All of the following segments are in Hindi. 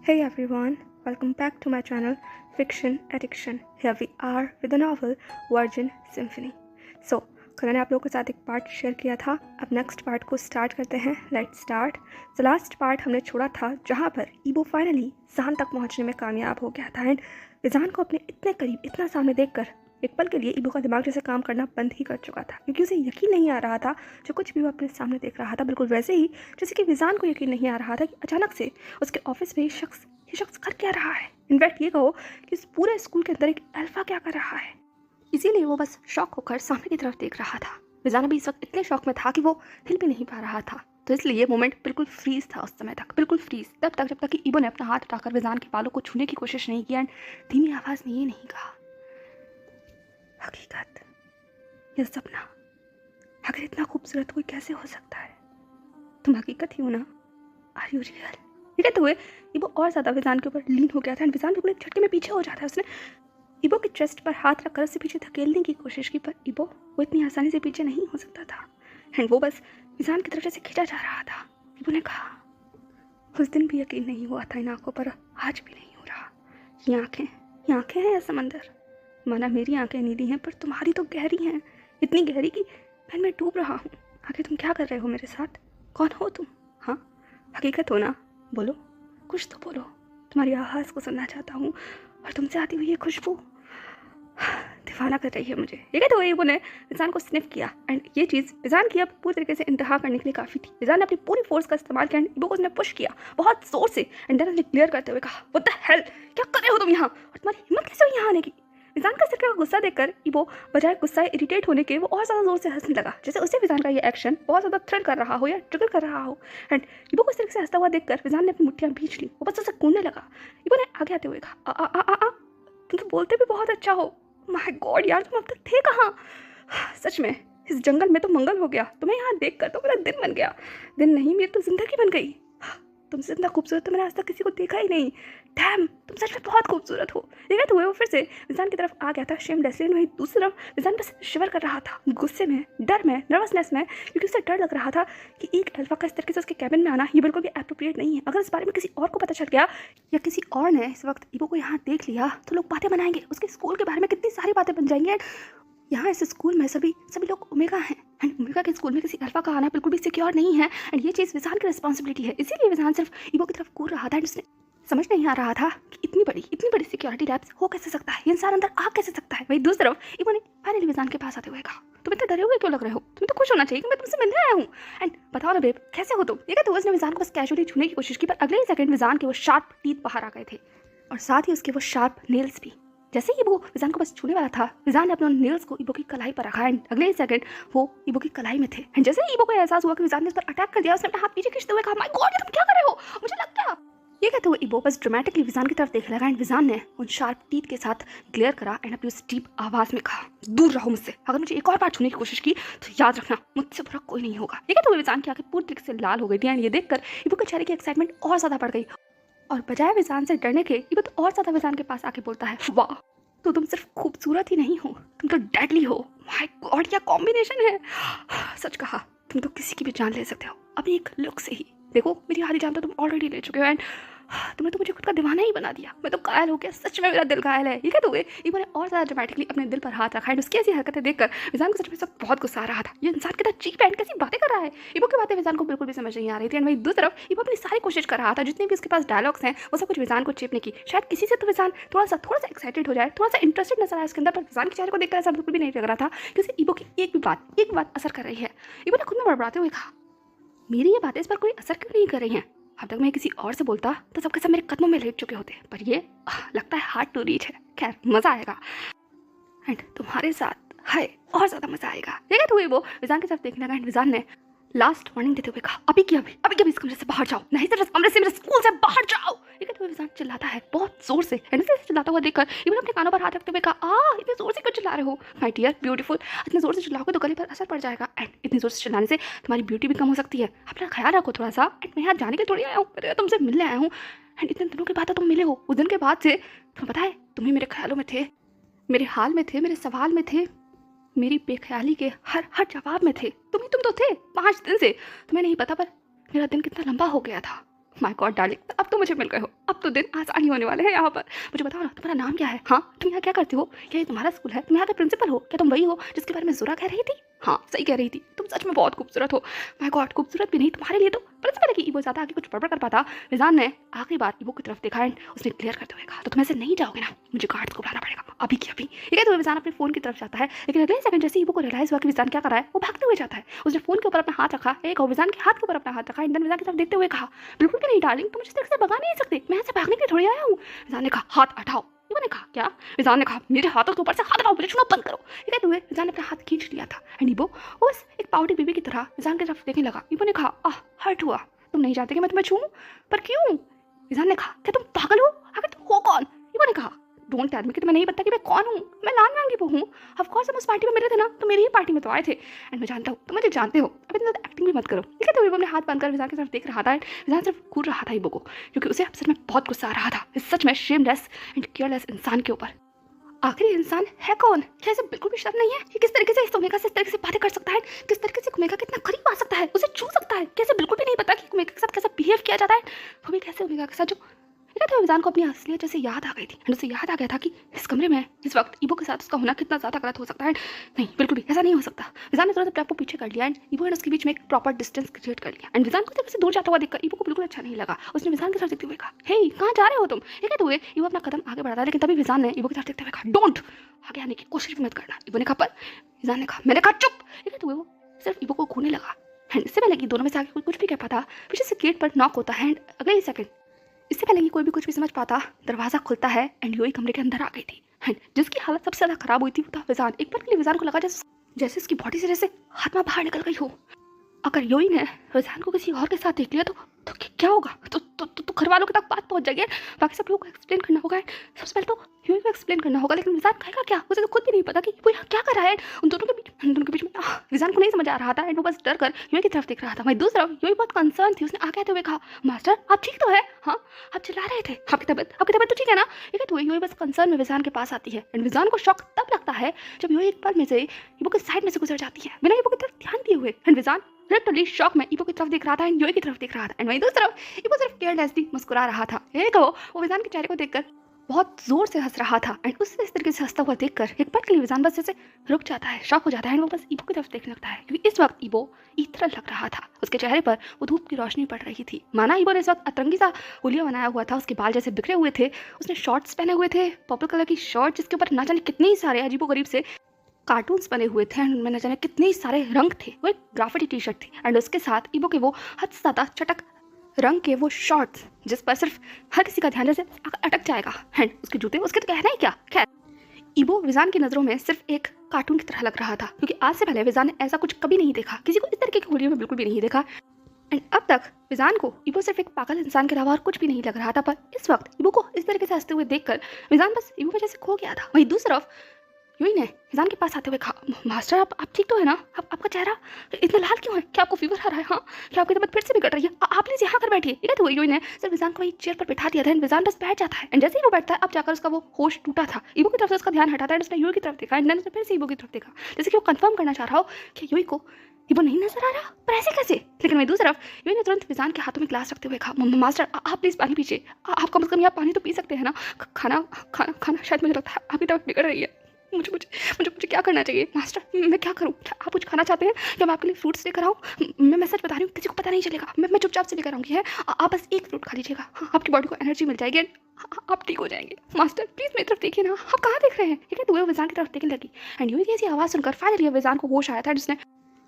Hey everyone, welcome back to my channel Fiction Addiction. Here we are with the novel Virgin Symphony. So, कल मैंने आप लोगों के साथ एक पार्ट शेयर किया था. अब नेक्स्ट पार्ट को स्टार्ट करते हैं. Let's start. तो लास्ट पार्ट हमने छोड़ा था जहाँ पर ईबो फाइनली जान तक पहुँचने में कामयाब हो गया था एंड विजान को अपने इतने करीब इतना सामने देखकर एक पल के लिए ईबो का दिमाग जैसे काम करना बंद ही कर चुका था, क्योंकि उसे यकीन नहीं आ रहा था जो कुछ भी वो अपने सामने देख रहा था. बिल्कुल वैसे ही जैसे कि विजान को यकीन नहीं आ रहा था कि अचानक से उसके ऑफिस में ये शख्स कर क्या रहा है. इनफैक्ट ये कहो कि इस पूरे स्कूल के अंदर एक अल्फा क्या कर रहा है. इसीलिए वो बस शॉक होकर सामने की तरफ देख रहा था. विजान भी इस वक्त इतने शॉक में था कि वो हिल भी नहीं पा रहा था. तो इसलिए ये मोमेंट बिल्कुल फ्रीज था उस समय तक, बिल्कुल फ्रीज. तब तक जब तक कि ईबो ने अपना हाथ उठाकर विजान के बालों को छूने की कोशिश नहीं की एंड धीमी आवाज में ये नहीं कहा, हकीकत, यह सपना, अगर इतना खूबसूरत कोई कैसे हो सकता है. तुम हकीकत ही हो ना. Are you real. ये कहते हुए ईबो और ज़्यादा विजान के ऊपर लीन हो गया था एंड विजान बिल्कुल एक झटके में पीछे हो जाता है. उसने ईबो के चेस्ट पर हाथ रखकर उसे पीछे धकेलने की कोशिश की, पर ईबो वो इतनी आसानी से पीछे नहीं हो सकता था एंड वो बस विजान की तरफ से खींचा जा रहा था. ईबो ने कहा, उस दिन भी यकीन नहीं हुआ था इन आंखों पर, आज भी नहीं हो रहा. ये आंखें हैं या समंदर. माना मेरी आंखें नीली हैं पर तुम्हारी तो गहरी हैं, इतनी गहरी कि मैं डूब रहा हूँ. आखिर तुम क्या कर रहे हो मेरे साथ. कौन हो तुम. हाँ, हकीकत हो ना. बोलो, कुछ तो बोलो. तुम्हारी आवाज़ को सुनना चाहता हूँ और तुमसे आती हुई ये खुशबू दीवाना कर रही है मुझे. ये कहते हुए ईबो ने विजान को स्निफ किया एंड ये चीज़ विजान की अब पूरी तरीके से इंतहा करने के लिए काफ़ी थी. विजान ने अपनी पूरी फोर्स का इस्तेमाल किया एंड ईबो को उसने पुश किया बहुत जोर से एंड देन उसने क्लियर करते हुए कहा, व्हाट द हेल, क्या कर रहे हो तुम यहाँ और तुम्हारी हिम्मत कैसे हुई यहाँ आने की. विजान का सिर का गुस्सा देखकर ईबो बजाय गुस्सा इरिटेट होने के वो और ज़्यादा जोर से हंसने लगा, जैसे उसे विजान का ये एक्शन बहुत ज़्यादा थ्रिल कर रहा हो या ट्रिगर कर रहा हो. एंड ईबो को इस तरीके से हंसता हुआ देखकर विजान ने अपनी मुट्ठियाँ भींच ली. वो बस उसे कूदने लगा. ईबो ने आगे आते हुए कहा, आ आ आ आ तुम तो बोलते भी बहुत अच्छा हो. माय गॉड यार, तुम अब तक थे कहाँ. सच में इस जंगल में तो मंगल हो गया. तुम्हें यहाँ देखकर तो मेरा दिन बन गया. दिन नहीं, मेरी तो जिंदगी बन गई. तुमसे इतना खूबसूरत तो मैंने आज तक किसी को देखा ही नहीं. डैम, तुम सच में बहुत खूबसूरत हो. ये कहते हुए वो फिर से विजान की तरफ आ गया था शेमलेसली. वहीं दूसरी तरफ विजान बस शिवर कर रहा था, गुस्से में, डर में, नर्वसनेस में, क्योंकि उसे डर लग रहा था कि एक अल्फा का इस तरीके से उसके कैबिन में आना ये बिल्कुल भी एप्रोप्रिएट नहीं है. अगर इस बारे में किसी और को पता चल गया या किसी और ने इस वक्त ईबो को यहाँ देख लिया तो लोग बातें बनाएंगे. उसके स्कूल के बारे में कितनी सारी बातें बन जाएंगी. यहाँ इस स्कूल में सभी लोग ओमेगा हैं एंड ओमेगा के स्कूल में किसी अल्फा का आना बिल्कुल भी सिक्योर नहीं है एंड ये चीज़ विजान की रिस्पॉन्सिबिलिटी है. इसीलिए विजान सिर्फ ईबो की तरफ कूद रहा था एंड उसने समझ नहीं आ रहा था कि इतनी बड़ी सिक्योरिटी लैब्स हो कैसे सकता है, ये इंसान अंदर आ कैसे सकता है. वही दूसरी तरफ ईबो ने फाइनली विजान के पास आते हुए कहा, तुम इतना डरे हुए क्यों लग रहे हो. तुम्हें तो खुश होना चाहिए कि मैं तुमसे मिलने आया हूँ. एंड बताओ ना बेब, कैसे हो तुम. ये कहते हुए उसने विजान को बस कैजुअली छूने की कोशिश की, पर अगले ही सेकंड विजान के वो शार्प टीथ बाहर आ गए थे और साथ ही उसके वो शार्प नेल्स भी. जैसे ही ईबो विजान को बस छूने वाला था, विजान ने अपने नेल्स को ईबो की कलाई पर रखा एंड अगले ही सेकंड वो ईबो की कलाई में थे. एंड जैसे ही ईबो को एहसास हुआ कि विजान ने उस पर अटैक कर दिया, उसने अपना हाथ पीछे खींचते हुए कहा, माय गॉड, तुम क्या कर रहे हो, मुझे लग गया. ये कहते हुए ईबो बस ड्रामेटिकली विजान की तरफ देखने लगा एंड विजान ने उन शार्प टीथ के साथ ग्लेयर करा एंड अपनी उस डीप आवाज में कहा, दूर रहो मुझसे. अगर मुझे एक और बार छूने की कोशिश की तो याद रखना, मुझसे बुरा कोई नहीं होगा. ये कहते हुए विजान की आंखें पूरी तरीके से लाल हो गई थी एंड ये देखकर ईबो के चेहरे की एक्साइटमेंट और ज्यादा बढ़ गई और बजाय विजान से डरने के ईबो तो और ज्यादा विजान के पास आके बोलता है, वाह, तो तुम सिर्फ खूबसूरत ही नहीं हो, तुम तो डेडली हो. माय गॉड, क्या कॉम्बिनेशन है. सच कहा, तुम तो किसी की भी जान ले सकते हो अपनी एक लुक से ही. देखो, मेरी आधी जान तो तुम ऑलरेडी ले चुके हो एंड तुमने तो मुझे खुद का दीवाना ही बना दिया. मैं तो घायल हो गया, सच में मेरा दिल घायल है. ये कहते हुए ईबो ने और ज़्यादा ड्रामेटिकली अपने दिल पर हाथ रखा एंड उसकी ऐसी हरकतें देखकर विजान को सच में सब बहुत गुस्सा आ रहा था. ये इंसान कितना चीप एंड कैसी बातें कर रहा है. ईबो की बातें विजान को बिल्कुल भी समझ नहीं आ रही थी एंड वही दूसरी तरफ ईबो अपनी सारी कोशिश कर रहा था, जितने भी उसके पास डायलॉग्स हैं वो सब कुछ विजान को चेपने की. शायद किसी से तो विजान थोड़ा सा एक्साइटेड हो जाए, थोड़ा सा इंटरेस्टेड नजर आया उसके अंदर, पर विजान के चेहरे को देखकर ऐसा बिल्कुल भी नहीं लग रहा था कि उसे ईबो की एक भी बात असर कर रही है. ईबो ने खुद में बड़बड़ाते हुए कहा, मेरी ये बातें इस पर कोई असर क्यों नहीं कर रही हैं. अब तक मैं किसी और से बोलता तो सबके सब मेरे कदमों में लेट चुके होते, पर ये लगता है हार्ड टू रीच है. खैर, मज़ा आएगा एंड तुम्हारे साथ है और ज़्यादा मज़ा आएगा. ये कहते हुए वो विजान की तरफ देखने लगा एंड विजान ने लास्ट वार्निंग देते हुए कहा, अभी की अभी इस कमरे से बाहर जाओ, नहीं तो इस कमरे से, मेरे स्कूल से बाहर जाओ. ये कहते हुए विजान चिल्लाता है बहुत जोर से एंड इसे चिल्लाता हुआ देखकर इवन अपने कानों पर हाथ रखते हुए कहा, इतने जोर से क्यों चिल्ला रहे हो माय डियर ब्यूटीफुल. इतने जोर से चिल्लाओगे तो गले पर असर पड़ जाएगा एंड इतनी जोर से चिल्लाने से तुम्हारी ब्यूटी भी कम हो सकती है. अपना ख्याल रखो थोड़ा सा. एंड मैं यहाँ जाने के थोड़ी आया हूँ, तुमसे मिलने आया हूँ एंड इतने दिनों के बाद तो तुम मिले हो. उस दिन के बाद से तुम्हें पता है, तुम ही मेरे ख्यालों में थे, मेरे हाल में थे, मेरे सवाल में थे, मेरी बेख्याली के हर जवाब में थे. तुम तो थे 5 दिन से. तुम्हें नहीं पता पर मेरा दिन कितना लंबा हो गया था. माय गॉड डार्लिंग, अब तो मुझे मिल गए हो, अब तो दिन आसानी होने वाले हैं यहाँ पर। मुझे बताओ ना, तुम्हारा नाम क्या है? हाँ, तुम यहाँ क्या करते हो? क्या ये तुम्हारा स्कूल है? तुम यहाँ के प्रिंसिपल हो? क्या तुम वही हो जिसके बारे में ज़ुरा कह रही थी? हाँ, सही कह रही थी, तुम सच में बहुत खूबसूरत हो। माय गॉड, खूबसूरत भी नहीं, तुम्हारे लिए तो प्रिंसिपल है कि ईबो ज़्यादा आगे कुछ बड़बड़ कर पाता। विजान ने आखिरी बार ईबो की तरफ देखा एंड उसने क्लियर करते हुए कहा, तो तुम ऐसे नहीं जाओगे ना, मुझे गार्ड्स को बुलाना पड़ेगा अभी की अभी। ये कहते हुए विजान अपने फ़ोन की तरफ जाता है, लेकिन अगले सेकंड जैसे ईबो को रियलाइज़ हुआ कि विजान क्या कर रहा है, वो भागते हुए जाता है। उसने फ़ोन के ऊपर अपना हाथ रखा, एक और विजान के हाथ के ऊपर अपना हाथ रखा, एंड देन विजान की तरफ देखते हुए कहा, बिल्कुल भी नहीं डार्लिंग, तुम मुझे इस तरह से भगा नहीं सकते, मैं यहाँ से भागने के लिए थोड़ी आया हूँ। विजान ने कहा, हाथ हटाओ। ईबो ने कहा, क्या? विजान ने कहा, मेरे हाथों के ऊपर से हाथ हटाओ, मुझे छूना बंद करो। ये कहते हुए विजान ने अपना हाथ खींच लिया था एंड ईबो वो बस एक पाउटी बेबी की तरह विजान की तरफ देखने लगा। ईबो ने कहा, आह, हर्ट हुआ, तुम नहीं चाहते कि मैं तुम्हें छूऊं? पर क्यों? विजान ने कहा, क्या तुम पागल हो? आखिर तुम हो कौन? ईबो ने कहा, डोंट टेल मी कि तुम्हें नहीं पता कि मैं कौन हूँ। मैं लान वांगी वो हूँ। ऑफ कोर्स हम उस पार्टी में मिले थे ना, तो मेरी ही पार्टी में तो आए थे एंड मैं जानता हूँ तुम मुझे जानते हो। अब इतना एक्टिंग भी मत करो। ठीक है, तो ईबो अपने हाथ बांधकर विजान की तरफ देख रहा था एंड विजान सिर्फ घूर रहा था ईबो को, क्योंकि उसे अब सच में बहुत गुस्सा आ रहा था इस सच में शेमलेस एंड केयरलेस इंसान के ऊपर। आखिर ये इंसान है कौन? क्या इसे बिल्कुल भी शर्म नहीं है? ये किस तरीके से इस ओमेगा से इस तरीके से बातें कर सकता है? किस तरीके से ओमेगा के इतना करीब आ सकता है, उसे छू सकता है? कैसे बिल्कुल भी नहीं पता कि ओमेगा के साथ कैसा बिहेव किया जाता है, वो भी कैसे ओमेगा के साथ। जो कहते विजान को अपनी असलियत जैसे याद आ गई थी एंड उसे याद आ गया था कि इस कमरे में इस वक्त ईबो के साथ उसका होना कितना ज़्यादा गलत हो सकता है। नहीं, बिल्कुल भी ऐसा नहीं हो सकता। विजान ने तुरंत अपने आप को पीछे कर लिया एंड ईबो एंड उसके बीच में एक प्रॉपर डिस्टेंस क्रिएट कर लिया एंड विजान को तरफ से दूर जाता हुआ देखकर ईबो को बिल्कुल अच्छा नहीं लगा। उसने विजान की तरफ देखते हुए कहा, हे, कहाँ जा रहे हो तुम? ये कहते हुए ईबो अपना कदम आगे बढ़ा था, लेकिन तभी विजान ने ईबो की तरफ देखते हुए कहा, डोंट, आगे आने की कोशिश भी मत करना। ईबो ने कहा, पर विजान ने कहा, मैंने कहा चुप। ये कहते हुए वो सिर्फ ईबो को घूरने लगा एंड इससे पहले कि दोनों में से आगे कोई कुछ भी कह पाता, पीछे से गेट पर नॉक होता है एंड अगले ही सेकंड इससे पहले कि कोई भी कुछ भी समझ पाता, दरवाजा खुलता है एंड योई कमरे के अंदर आ गई थी एंड जिसकी हालत सबसे ज्यादा खराब हुई थी वो था विजान। एक बार के लिए विजान को लगा जैसे उसकी बॉडी से जैसे आत्मा बाहर निकल गई हो। अगर योई ने विजान को किसी और के साथ देख लिया तो क्या होगा? तो घर वालों के तक बात पहुंच जाएगी, बाकी सब लोगों को एक्सप्लेन करना होगा। सबसे पहले तो योई को एक्सप्लेन करना होगा, लेकिन विजान कहेगा क्या? उसे तो खुद भी नहीं पता कि वो यहाँ क्या कर रहा है। उन दोनों के बीच में विजान को नहीं समझ आ रहा था एंड वो बस डर कर योई की तरफ देख रहा था। वहीं दूसरी तरफ योई बहुत कंसर्न थी। उसने आगे आते हुए कहा, मास्टर आप ठीक तो है? हाँ, आप चिल्ला रहे थे, आपकी तबीयत तो ठीक है ना? ये कहते हुए योई बस कंसर्न में विजान के पास आती है एंड विजान को शॉक तब लगता है जब योई एक पल में से ईबो के साइड में से गुजर जाती है बिना ईबो की तरफ ध्यान दिए हुए एंड विजान लिटरली शॉक में ईबो की तरफ देख रहा था एंड योई की तरफ देख रहा था एंड वहीं दूसरी तरफ ईबो सिर्फ केयरलेसली मुस्कुरा रहा था। एक वो विजान के चेहरे को देखकर बहुत जोर से हंस रहा था एंड उससे इस तरीके से हंसता हुआ देखकर एक पल के लिए विजान बस जैसे रुक जाता है, शॉक हो जाता है एंड वो बस ईबो की तरफ देखने लगता है, क्योंकि इस वक्त ईबो इतना लग रहा था। उसके चेहरे पर वो धूप की रोशनी पड़ रही थी, माना ईबो ने इस वक्त अतरंगी सा हुलिया बनाया हुआ था। उसके बाल जैसे बिखरे हुए थे, उसने शॉर्ट्स पहने हुए थे, पर्पल कलर की शर्ट जिसके ऊपर ना जाने कितने ही सारे अजीबोगरीब से कार्टून्स बने हुए थे एंड उनमें न जाने कितने ही सारे रंग थे। वो एक ग्राफिटी टी शर्ट थी एंड उसके साथ ईबो के वो हद से ज़्यादा चटक रंग के वो शॉर्ट्स जिस पर सिर्फ हर किसी का ध्यान जैसे अटक जाएगा एंड उसके जूते, उसके तो कहना ही क्या। खैर, ईबो विजान की नज़रों में सिर्फ एक कार्टून की तरह लग रहा था, क्योंकि आज से पहले विजान ने ऐसा कुछ कभी नहीं देखा, किसी को इस तरीके की होलियों में बिल्कुल भी नहीं देखा एंड अब तक विजान को ईबो सिर्फ एक पागल इंसान के अलावा और कुछ भी नहीं लग रहा था। पर इस वक्त ईबो को इस तरीके से हंसते हुए देखकर विजान बस ईबो में जैसे खो गया था। वहीं दूसरी तरफ योई ने विजान के पास आते हुए कहा, मास्टर आप ठीक तो है ना? आपका चेहरा इतना लाल क्यों है? क्या आपको फीवर आ रहा है? हाँ, क्या आपकी तबीयत फिर से बिगड़ रही है? आप प्लीज यहाँ कर बैठिए। ये तो योई ने सिर्फ विजान को वही चेयर पर बैठा दिया था एंड विजान बस बैठ जाता है एंड जैसे ही वो बैठता है अब जाकर उसका वो होश टूटा था। ईबो की तरफ से उसका ध्यान हटाता है एंड उसने योई की तरफ देखा एंड उसने फिर से ईबो की तरफ देखा, जैसे कि वो कंफर्म करना चाह रहा हो कि योई को ईबो नहीं नजर आ रहा, पर ऐसे कैसे? लेकिन वहीं दूसरी तरफ योई ने तुरंत विजान के हाथों में ग्लास रखते हुए कहा, मास्टर आप प्लीज पानी पीजिए, आप कम से कम यहाँ पानी तो पी सकते हैं ना? खाना शायद मुझे लगता है आपकी तबीयत बिगड़ रही है। मुझे क्या करना चाहिए मास्टर? मैं क्या करूँ? आप कुछ खाना चाहते हैं क्या मैं आपके लिए फ्रूट्स लेकर आऊँ? मैं सच बता रही हूँ, किसी को पता नहीं चलेगा, मैं चुपचाप से लेकर आऊँगी है। आप बस एक फ्रूट खा लीजिएगा, हाँ, आपकी बॉडी को एनर्जी मिल जाएगी, आप ठीक हो जाएंगे। मास्टर प्लीज़ मेरी तरफ देखिए ना, आप कहाँ देख रहे हैं? ठीक है, तो वो विजान की तरफ देखने लगी एंड यूही की ऐसी आवाज़ सुनकर फाइनली विजान को होश आया था जिसने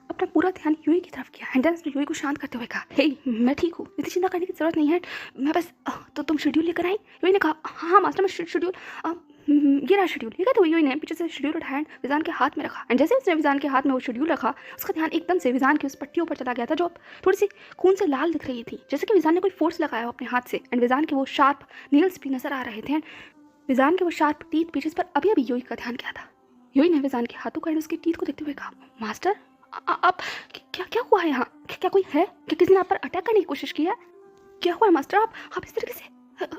अपना पूरा ध्यान यूही की तरफ किया एंड देन उसने यूही को शांत करते हुए कहा, हे, मैं ठीक हूँ, इतनी चिंता करने की जरूरत नहीं है, मैं बस तो तुम शेड्यूल लेकर आई? यूही ने कहा, हाँ मास्टर, मैं शेड्यूल ये रहा शेड्यूल। ठीक है, तो यूही ने पीछे से शेड्यूल उठाया एंड विजान के हाथ में रखा एंड जैसे उसने विजान के हाथ में वो शेड्यूल रखा, उसका ध्यान एकदम से विजान की उस पट्टियों पर चला गया था जो थोड़ी सी खून से लाल दिख रही थी, जैसे कि विजान ने कोई फोर्स लगाया हो अपने हाथ से एंड विजान के वो शार्प नील्स भी नजर आ रहे थे एंड विजान के वो शार्प टीथ भी जिस पर अभी अभी यूही का ध्यान गया था। यूही ने विजान के हाथों का एंड उसके टीथ को देखते हुए कहा, मास्टर आप क्या हुआ है यहाँ? क्या कोई है? क्या किसी ने आप पर अटैक करने की कोशिश की है? क्या हुआ है मास्टर? आप इस तरीके से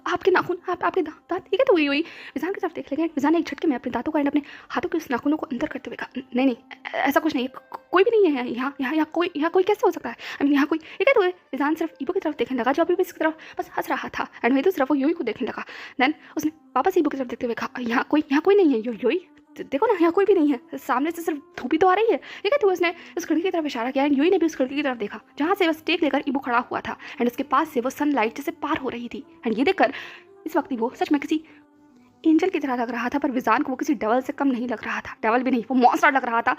आपके नाखून, आपके दांत, ठीक है। तो वही विजान की तरफ देख लगे। विजान ने एक झटके में अपने दांतों का एंड अपने हाथों के उस नाखूनों को अंदर करते हुए कहा, नहीं नहीं, ऐसा कुछ नहीं है, कोई भी नहीं है यहाँ यहाँ यहाँ कोई कैसे हो सकता है, आई मीन यहाँ कोई, ठीक है। तो विजान सिर्फ ईबो की तरफ देखने लगा, जो अभी भी इसकी तरफ बस हंस रहा था। एंड वही दूसरी तरफ वो योई को देखने लगा। देन उसने वापस ईबो की तरफ देखते हुए कहा, यहाँ कोई नहीं है योई, देखो ना यहाँ कोई भी नहीं है, सामने से सिर्फ धूप ही तो आ रही है, ठीक है। तो उसने उस खिड़की की तरफ इशारा किया एंड योई ने भी उस खिड़की की तरफ देखा, जहाँ से बस टेक लेकर ईबो खड़ा हुआ था एंड उसके पास से वो सनलाइट जैसे पार हो रही थी। एंड ये देखकर इस वक्त वो सच में किसी एंजल की तरह लग रहा था, पर विजान को वो किसी डेवल से कम नहीं लग रहा था। डेवल भी नहीं, वो मॉन्स्टर लग रहा था।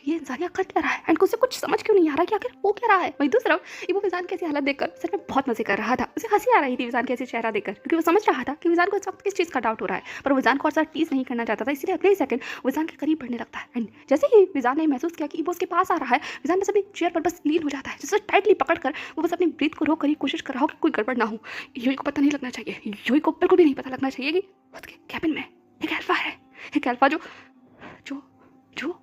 ये इंसान यहाँ कर क्या रहा है एंड उसे कुछ समझ क्यों नहीं आ रहा कि आखिर वो क्या रहा है। वही दूसरी तरफ वो विजान की ऐसी हालत देखकर सच में बहुत मजे कर रहा था। उसे हंसी आ रही थी विजान की ऐसी चेहरा देखकर, क्योंकि वो समझ रहा था कि विजान को इस वक्त किस चीज़ का डाउट हो रहा है, पर विजान को और ज़्यादा टीज नहीं करना चाहता था। इसलिए अगले सेकंड विजान के करीब बढ़ने लगता है एंड जैसे ही विजान ने महसूस किया कि वो उसके पास आ रहा है, विजान बस अपनी चेयर पर बस लीन हो जाता है, जिससे टाइटली पकड़कर वो बस अपनी ब्रीथ को रोक कर कोशिश कर रहा हो कि कोई गड़बड़ ना हो। योई को पता नहीं लगना चाहिए, योई को बिल्कुल भी नहीं पता लगना चाहिए कि उसके कैबिन में एक अल्फा है, एक अल्फा जो जो जो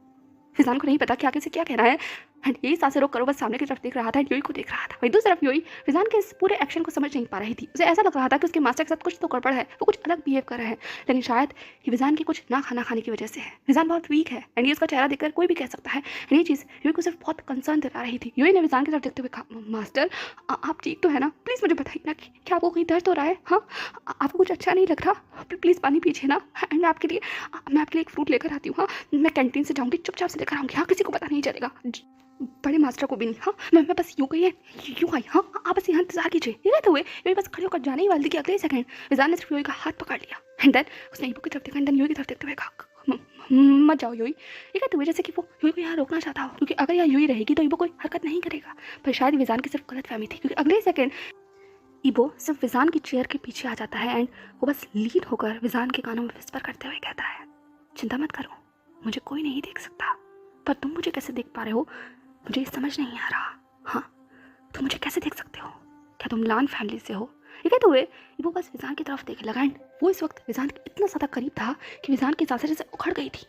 फिजान को नहीं पता कि आगे से क्या कहना है। एंड यही सांसें रोक कर बस सामने की तरफ देख रहा था, योई को देख रहा था। वही दूसरी तरफ योई फिजान के इस पूरे एक्शन को समझ नहीं पा रही थी। उसे ऐसा लग रहा था कि उसके मास्टर के साथ कुछ तो गड़बड़ है, वो कुछ अलग बिहेव कर रहे हैं, लेकिन शायद ये फिजान के कुछ ना खाना खाने की वजह से है। फिजान बहुत वीक है एंड ये उसका चेहरा देखकर कोई भी कह सकता है। एंड ये चीज़ योई को सिर्फ बहुत कंसर्न दिला रही थी। योई ने फिजान की तरफ देखते हुए कहा, मास्टर आप ठीक तो है ना, प्लीज़ मुझे बताइए ना कि क्या आपको कहीं दर्द हो रहा है, हाँ आपको कुछ अच्छा नहीं लग रहा, प्लीज़ पानी पीजिए ना। एंड मैं आपके लिए एक फ्रूट लेकर आती हूँ, हाँ मैं कैंटीन से जाऊँगी, चुपचाप से लेकर आऊँगी, हाँ किसी को पता नहीं चलेगा, बड़े मास्टर को भी नहीं। हाँ मैं बस यूँ गई है, यूँ आई, हाँ आप बस यहाँ इंतजार कीजिए। ये कहते हुए योई बस खड़े होकर जाने ही वाली थी कि अगले सेकंड विजान ने सिर्फ योई का हाथ पकड़ लिया एंड देन उसने ईबो की तरफ देखा एंड देन योई की तरफ देखते हुए कहा, मत जाओ योई। ये कहते हुए जैसे कि वो योई को यहाँ रोकना चाहता हो, क्योंकि अगर यहाँ योई रहेगी तो ईबो कोई हरकत नहीं करेगा। पर शायद विजान की सिर्फ गलतफहमी थी, क्योंकि अगले सेकंड ईबो सिर्फ विजान की चेयर के पीछे आ जाता है एंड वो बस लीन होकर विजान के कानों में विस्पर करते हुए कहता है, चिंता मत करो, मुझे कोई नहीं देख सकता, पर तुम मुझे कैसे देख पा रहे हो मुझे समझ नहीं आ रहा। हाँ तुम मुझे कैसे देख सकते हो, क्या तुम लान फैमिली से हो। ये कहते हुए वो बस विजान की तरफ देखे लगा एंड वो इस वक्त विजान के इतना ज़्यादा करीब था कि विजान की सांसें जैसे उखड़ गई थी।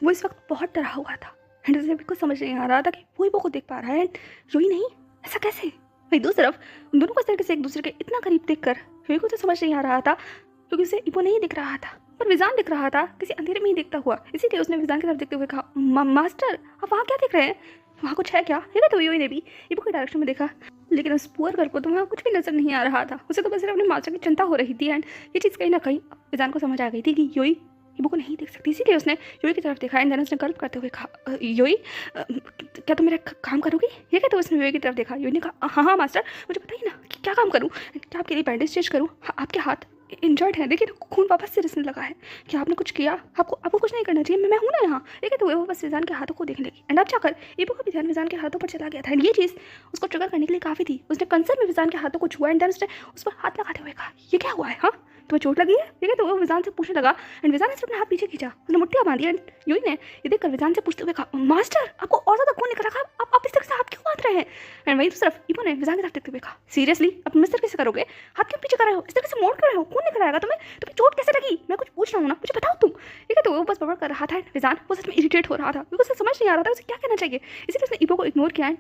वो इस वक्त बहुत डरा हुआ था एंड उसे बिल्कुल समझ नहीं आ रहा था कि वो ईबो को देख पा रहा है एंड योई नहीं, ऐसा कैसे। वही दूसरी तरफ उन दोनों को इस तरीके से एक दूसरे के इतना करीब देखकर योई को तो समझ नहीं आ रहा था, क्योंकि उसे ईबो नहीं दिख रहा था पर विजान दिख रहा था, किसी अंधेरे में ही देखता हुआ। इसीलिए उसने विजान की तरफ देखते हुए कहा, मास्टर आप वहाँ क्या देख रहे हैं, वहाँ कुछ है क्या। है तो योई ने भी ईबो के डायरेक्शन में देखा, लेकिन उस पुअर घर को तो वहाँ कुछ भी नजर नहीं आ रहा था। उसे तो बस सिर्फ अपने मास्टर की चिंता हो रही थी एंड ये चीज़ कहीं ना कहीं विजान को समझ आ गई थी कि योई ईबो को नहीं देख सकती। इसीलिए उसने योई की तरफ देखा एंड देन उसने गर्व करते हुए कहा, योई क्या तुम मेरा काम करोगी। ये कहते उसने योई की तरफ देखा। योई ने कहा, हाँ हाँ मास्टर मुझे बताइए ना कि क्या काम करूँ, क्या आपके लिए बैंडेज स्टिच करूँ, आपके हाथ इंजर्ड है, देखिए खून वापस से रिसने लगा है, क्या आपने कुछ किया, आपको कुछ नहीं करना चाहिए, मैं हूँ ना यहाँ। ठीक है तो वो बस विजान के हाथों को देखने लगी एंड अब जाकर ईबो का भी ध्यान विजान के हाथों पर चला गया था एंड ये चीज़ उसको ट्रिगर करने के लिए काफ़ी थी। उसने कंसर्न में विजान के हाथों को छुआ एंड देन उसने उस पर हाथ लगाते हुए कहा, ये क्या हुआ है, हाँ तुम्हें चोट लगी है। ठीक है तो वो विजान से पूछने लगा एंड विजान ने सिर्फ अपने हाथ पीछे खींचा, उसने मुट्ठियाँ बांधी एंड योई ने ये देखकर विजान से पूछते हुए कहा, मास्टर आपको और ज़्यादा खून निकल रहा, आप इस तरह से हाथ क्यों बांध रहे हैं। एंड वही सिर्फ ईबो ने विजान की तरफ देखते हुए कहा, सीरियसली अब मिस्टर कैसे करोगे, हाथ क्यों पीछे कर रहे हो, इस तरह से मोड़ कर रहे हो, खून निकल आएगा, तुम्हें चोट कैसे लगी, मैं कुछ पूछ रहा हूँ ना, मुझे बताओ तुम। ठीक है तो वो बस बबड़ कर रहा था एंड विजान वो सच में इरिटेट हो रहा था, क्योंकि उसे समझ नहीं आ रहा था उसे क्या कहना चाहिए। इसीलिए उसने ईबो को इग्नोर किया एंड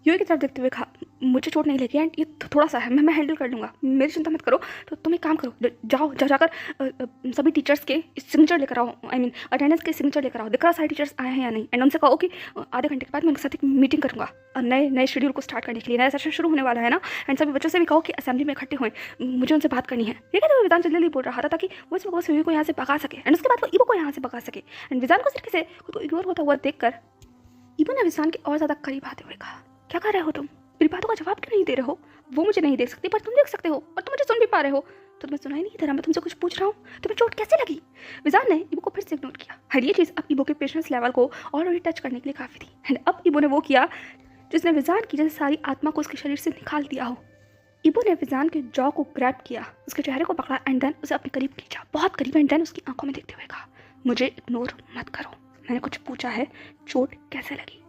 योई की तरफ देखते हुए कहा, मुझे चोट नहीं लगी एंड ये थोड़ा सा है, मैं हैंडल कर लूँगा, मेरी चिंता मत करो। तो तुम एक काम करो, जाकर सभी टीचर्स के सिग्नेचर लेकर आओ, आई मीन अटेंडेंस के सिग्नेचर लेकर आओ, देखो सारे टीचर्स आए हैं या नहीं, एंड उनसे कहो कि आधे घंटे के बाद मैं उनके साथ एक मीटिंग करूँगा नए शेड्यूल को स्टार्ट करने के लिए, नया सेशन शुरू होने वाला है ना। एंड सभी बच्चों से भी कहो कि असेंबली में इकट्ठे हुए, मुझे उनसे बात करनी है। ठीक है तो विजान जल्दी बोल रहा था ताकि वो इस वक्त योई को यहाँ से भगा सके एंड उसके बाद वो ईबो को यहाँ से भगा सके। एंड विजान को सिर्फ से खुद को इग्नोर होता हुआ देखकर ईबो ने विजान के और ज़्यादा करीब आते हुए कहा, क्या कर रहे हो तुम, मेरी बातों का जवाब क्यों नहीं दे रहे हो। वो मुझे नहीं देख सकती पर तुम देख सकते हो और तुम मुझे सुन भी पा रहे हो, तो तुम्हें सुनाई नहीं दे रहा मैं तुमसे कुछ पूछ रहा हूँ, तुम्हें चोट कैसे लगी। विजान ने ईबो को फिर से इग्नोर किया। हर ये चीज़ अब ईबो के पेशेंस लेवल को ऑलरेडी टच करने के लिए काफ़ी थी एंड अब ईबो ने वो किया जिसने विजान की जैसे सारी आत्मा को उसके शरीर से निकाल दिया हो। ईबो ने विजान के जॉ को ग्रैब किया, उसके चेहरे को पकड़ा एंड देन उसे अपने करीब खींचा, बहुत करीब, एंड देन उसकी आंखों में देखते हुए कहा, मुझे इग्नोर मत करो, मैंने कुछ पूछा है, चोट कैसे लगी।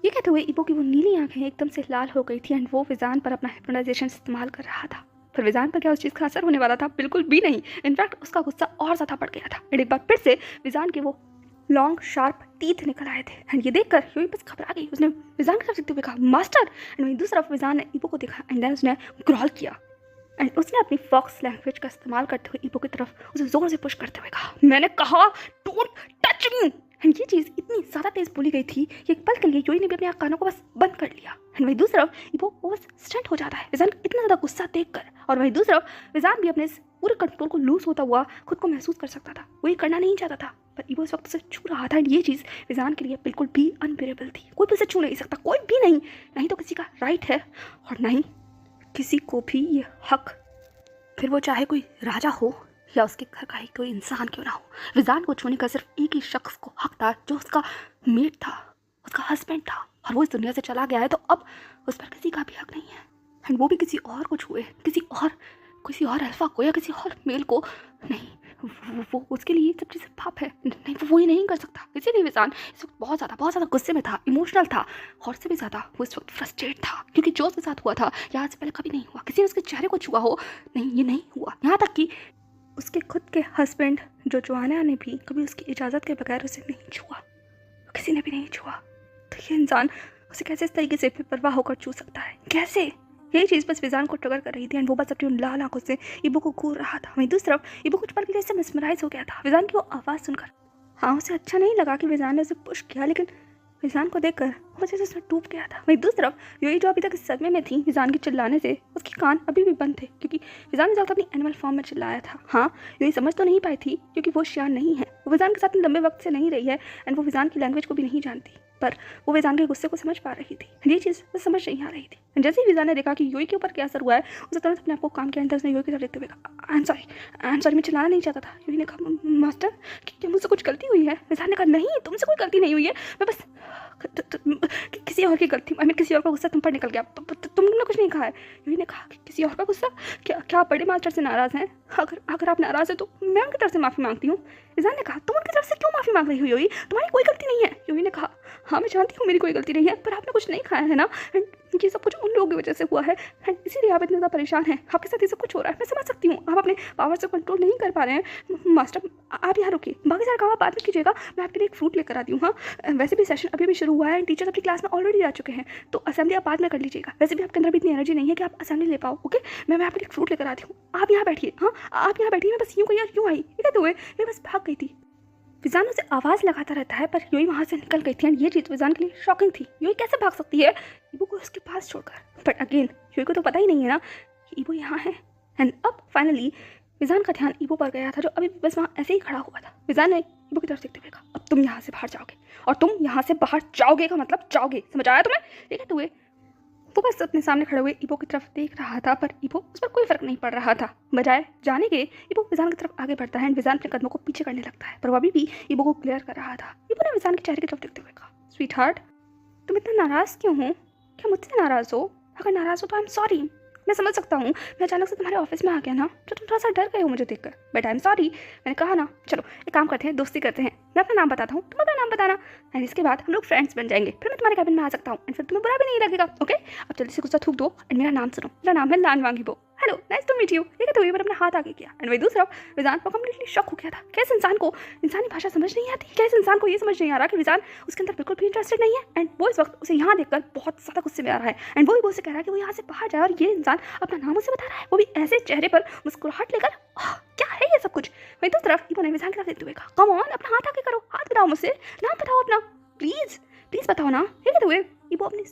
ये कहते हुए ईबो की वो नीली आंखें एकदम से लाल हो गई थी एंड वो विजान पर अपना हिप्नोटाइजेशन इस्तेमाल कर रहा था। पर विजान पर क्या उस चीज़ का असर होने वाला था, बिल्कुल भी नहीं। इनफैक्ट उसका गुस्सा और ज़्यादा बढ़ गया था एंड एक बार फिर से विजान के वो लॉन्ग शार्प टीथ निकल आए थे एंड ये देखकर योई बस घबरा गई। उसने विजान की तरफ देखते हुए कहा, मास्टर। एंड वहीं दूसरी तरफ विजान ने ईबो को देखा एंड देन उसने ग्रॉल किया, एंड उसने अपनी फॉक्स लैंग्वेज का इस्तेमाल करते हुए ईबो की तरफ उसे ज़ोर से पुश करते हुए कहा, मैंने कहा डोंट टच मी। एंड ये चीज़ इतनी ज़्यादा तेज़ बोली गई थी कि एक पल के लिए यूई ने भी अपने कानों को बस बंद कर लिया। एंड वही दूसरी तरफ ईबो वो बस स्टंट हो जाता है विजान इतना ज़्यादा गुस्सा देखकर, और वही दूसरी तरफ विजान भी अपने इस पूरे कंट्रोल को लूज होता हुआ खुद को महसूस कर सकता था। वो ये करना नहीं चाहता था, पर ईबो इस वक्त से छू रहा था। एंड ये चीज़ विजान के लिए बिल्कुल भी अनबेरेबल थी। कोई भी उसे छू नहीं सकता, कोई भी नहीं, नहीं तो किसी का राइट है और नहीं किसी को भी ये हक, फिर वो चाहे कोई राजा हो या उसके घर का ही कोई इंसान क्यों ना हो। विजान को छूने का सिर्फ एक ही शख्स को हक था, जो उसका मेट था, उसका हस्बैंड था, और वो इस दुनिया से चला गया है, तो अब उस पर किसी का भी हक नहीं है। एंड वो भी किसी और को छुए, किसी और अल्फा को या किसी और मेल को नहीं। वो उसके लिए सब चीज़ें पाप है। नहीं, वो ये नहीं कर सकता। इसीलिए विजान इस वक्त बहुत ज़्यादा गुस्से में था, इमोशनल था, और से भी ज़्यादा वो इस वक्त फ्रस्ट्रेट था, क्योंकि जो उसके साथ हुआ था या आज से पहले कभी नहीं हुआ। किसी ने उसके चेहरे को छुआ हो, नहीं, ये नहीं हुआ। यहाँ तक कि उसके खुद के हस्बैंड जो जोआना ने भी कभी उसकी इजाज़त के बगैर उसे नहीं छुआ, किसी ने भी नहीं छुआ। तो ये इंसान उसे कैसे इस तरीके से बेपरवाह होकर छू सकता है, कैसे? यही चीज़ बस विजान को ट्रिगर कर रही थी। एंड वो बस अपनी उन लाल आंखों से ईबो को घूर रहा था। वहीं दूसरी तरफ ईबो कुछ पल के लिए ऐसे मिसमराइज हो गया था विजान की वो आवाज़ सुनकर। हाँ, उसे अच्छा नहीं लगा कि विजान ने उसे पुश किया, लेकिन विजान को देखकर वो जैसे उसमें डूब गया था। वहीं दूसरी तरफ यूई जो अभी तक इस सदमे में थी विजान के चिल्लाने से, उसके कान अभी भी बंद थे, क्योंकि विजान ने अपनी एनिमल फॉर्म में चिल्लाया था। हाँ, यूई समझ तो नहीं पाई थी, क्योंकि वो शियान नहीं है, वो विजान के साथ लंबे वक्त से नहीं रही है, एंड वो विजान की लैंग्वेज को भी नहीं जानती, पर वो विजान के गुस्से को समझ पा रही थी। ये चीज़ वो समझ नहीं आ रही थी। जैसे ही विजान ने देखा कि यूई के ऊपर क्या असर हुआ है, उसे तुरंत अपने आप को काम किया। अंदर उसने यूई की तरफ देखते हुए कहा, आई एम सॉरी, मैं चिल्लाना नहीं चाहता था। यूई ने कहा, मास्टर क्या मुझसे कुछ गलती हुई है? विजान ने कहा, नहीं, तुमसे कोई गलती नहीं हुई है, मैं बस किसी और की गलती, आई मीन किसी और का गुस्सा तुम पर निकल गया। तुमने कुछ नहीं कहा है। यूई ने कहा, किसी और का गुस्सा? क्या आप बड़े मास्टर से नाराज़ हैं? अगर आप नाराज़ हैं तो मैं उनकी तरफ से माफ़ी मांगती हूँ। विजान ने कहा, तुम उनकी तरफ से क्यों माफ़ी मांग रही हो यूई? तुम्हारी कोई गलती नहीं है। यूई ने कहा, हाँ, मैं जानती हूँ मेरी कोई गलती नहीं है, पर आपने कुछ नहीं खाया है ना, एंड ये सब कुछ उन लोगों की वजह से हुआ है, एंड इसीलिए आप इतने ज़्यादा परेशान हैं। आपके साथ ये सब कुछ हो रहा है, मैं समझ सकती हूँ। आप अपने पावर से कंट्रोल नहीं कर पा रहे हैं। मास्टर, आप यहाँ रुकिए, बाकी सारा काम आप बाद में कीजिएगा, मैं आपके लिए एक फ्रूट लेकर आती हूँ। हाँ, वैसे भी सेशन अभी भी शुरू हुआ है, टीचर्स अपनी क्लास में ऑलरेडी जा चुके हैं, तो असेंबली आप बाद में कर लीजिएगा। वैसे भी आपके अंदर भी इतनी एनर्जी नहीं है कि आप असेंबली ले पाओ। ओके, मैं आपके लिए एक फ्रूट लेकर आती हूँ, आप यहाँ बैठिए। हाँ, आप यहाँ बैठिए, मैं बस यूँ गई, यूँ आई, ठीक है? तो ये बस भाग गई थी। विजान उसे आवाज़ लगाता रहता है, पर यूई वहाँ से निकल गई थी। एंड ये चीज़ विजान के लिए शॉकिंग थी। यूई कैसे भाग सकती है ईबो को उसके पास छोड़कर? बट अगेन यूई को तो पता ही नहीं है ना कि ईबो यहाँ है। एंड अब फाइनली विजान का ध्यान ईबो पर गया था, जो अभी बस वहाँ ऐसे ही खड़ा हुआ था। विजान ने ईबो की तरफ देखते हुए कहा, अब तुम यहाँ से बाहर जाओगे, और तुम यहाँ से बाहर जाओगे का मतलब जाओगे, समझ आया तुम्हें? ठीक है? तो वो बस अपने सामने खड़े हुए ईबो की तरफ देख रहा था, पर ईबो उस पर कोई फर्क नहीं पड़ रहा था। बजाय जाने के ईबो विजान की तरफ आगे बढ़ता है, एंड विजान अपने कदमों को पीछे करने लगता है, पर वो अभी भी ईबो को क्लियर कर रहा था। ईबो ने विजान के चेहरे की तरफ देखते हुए कहा, स्वीट हार्ट, तुम इतना नाराज़ क्यों हो? क्या मुझसे नाराज़ हो? अगर नाराज़ हो तो आई एम सॉरी। मैं समझ सकता हूँ, मैं अचानक से तुम्हारे ऑफिस में आ गया ना, तो तुम थोड़ा सा डर गए हो मुझे देखकर, बट आई एम सॉरी। मैंने कहा ना, चलो एक काम करते हैं, दोस्ती करते हैं। मैं अपना नाम बताता हूँ, तुम अपना नाम बताना, एंड इसके बाद हम लोग फ्रेंड्स बन जाएंगे। फिर मैं तुम्हारे कैबिन में आ सकता हूँ, एंड फिर तुम्हें बुरा भी नहीं लगेगा। ओके, अब जल्दी से गुस्सा थूक दो, एंड मेरा नाम सुनो। मेरा नाम है Lan Wangibo. Hello, nice to meet you. ठीक है? तो ये पर अपना हाथ आगे किया, एंड वही दूसरा विजान को कम्प्लीटली शॉक हो गया था। क्या इस इंसान को इंसानी भाषा समझ नहीं आती? क्या इस इंसान को ये समझ नहीं आ रहा कि विजान उसके अंदर बिल्कुल भी इंटरेस्टेड नहीं है? एंड वो इस वक्त उसे यहाँ देखकर बहुत ज़्यादा गुस्से में आ रहा है, एंड वो से कह रहा है कि वो यहाँ से बाहर जाए, और ये इंसान अपना नाम उसे बता रहा है, वो भी ऐसे चेहरे पर मुस्कुराहट लेकर। क्या है ये सब कुछ? वहीं दूसरी तरफ ईबो ने विजान की तरफ देखते हुए कहा, कम ऑन, अपना हाथ आगे करो, हाथ बताओ मुझसे, नाम बताओ अपना, प्लीज़ प्लीज़ बताओ ना। ठीक है? तो ईबो अपनी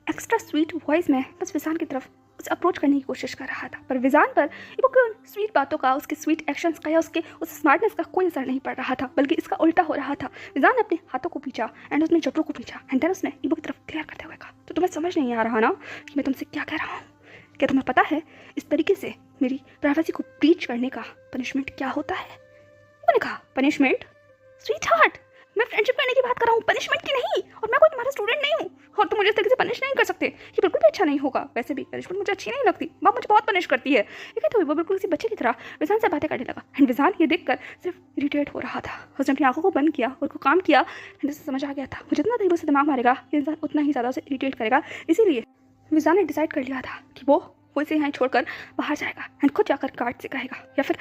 एक्स्ट्रा स्वीट वॉइस में बस विजान की तरफ उसे अप्रोच करने की कोशिश कर रहा था, पर विजान पर ईबो की उन स्वीट बातों का, उसके स्वीट एक्शंस का या उसके उस स्मार्टनेस का कोई असर नहीं पड़ रहा था, बल्कि इसका उल्टा हो रहा था। विजान ने अपने हाथों को पीछा, एंड उसने जबड़ों को पीछा, एंड देन उसने ईबो की तरफ क्लियर करते हुए कहा, तो तुम्हें समझ नहीं आ रहा ना कि मैं तुमसे क्या कह रहा हूँ? क्या तुम्हें पता है इस तरीके से मेरी प्राइवेसी को ब्रीच करने का पनिशमेंट क्या होता है? मैंने कहा, पनिशमेंट? स्वीट हार्ट, मैं फ्रेंडशिप करने की बात कर रहा हूँ, पनिशमेंट की नहीं। और मैं कोई तुम्हारा स्टूडेंट नहीं हूँ, और तुम मुझे इस तरीके से पनिश नहीं कर सकते। ये बिल्कुल भी अच्छा नहीं होगा। वैसे भी पनिशमेंट मुझे अच्छी नहीं लगती, माँ मुझे बहुत पनिश करती है। ठीक है? तो वो बिल्कुल किसी बच्चे की तरह विजान से बातें करने लगा, एंड विजान ये देखकर सिर्फ इरिटेट हो रहा था। उसने अपनी आंखों को बंद किया और काम किया, एंड उसे समझ आ गया था, मुझे जितना देर उसे दिमाग मारेगा ये इंसान उतना ही ज़्यादा उसे इरिटेट करेगा। इसीलिए विजान ने डिसाइड कर लिया था कि वो वो इसे यहाँ छोड़कर बाहर जाएगा एंड खुद जाकर गार्ड से कहेगा या फिर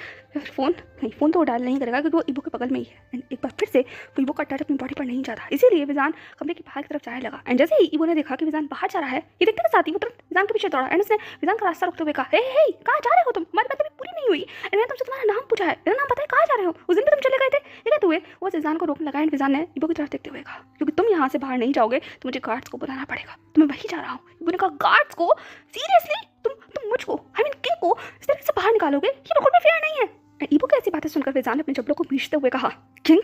फ़ोन नहीं, फ़ोन तो वो डायल नहीं करेगा क्योंकि वो इबो के बगल में ही है। एंड एक बार फिर से वो इबो का टच अपनी बॉडी पर नहीं जाता, इसीलिए विजान कमरे के बाहर की तरफ जाने लगा। एंड जैसे ही इबो ने देखा कि विजान बाहर जा रहा है, ये देखते के साथ ही वो तुरंत विजान के पीछे दौड़ा एंड उसने विजान का रास्ता रोकते हुए कहा, हे हे कहाँ जा रहे हो तुम, हमारी बात अभी पूरी नहीं हुई एंड मैंने तुमसे तुम्हारा नाम पूछा है, मेरा नाम पता है, कहाँ जा रहे हो, उस दिन भी तुम चले गए थे। ये कहते हुए वो विजान को रोकने लगा एंड विजान ने इबो की तरफ देखते हुए कहा, क्योंकि तुम यहाँ से बाहर नहीं जाओगे तो मुझे गार्ड्स को बुलाना पड़ेगा, तो मैं वहीं जा रहा हूँ। इबो ने कहा, गार्ड्स को? सीरियसली? तुम मुझको आई मीन किंग को इस तरीके से बाहर निकालोगे? ये बिल्कुल भी फेयर नहीं है। इबो की ऐसी बातें सुनकर विजान ने अपने जबड़ों को भींचते हुए कहा, किंग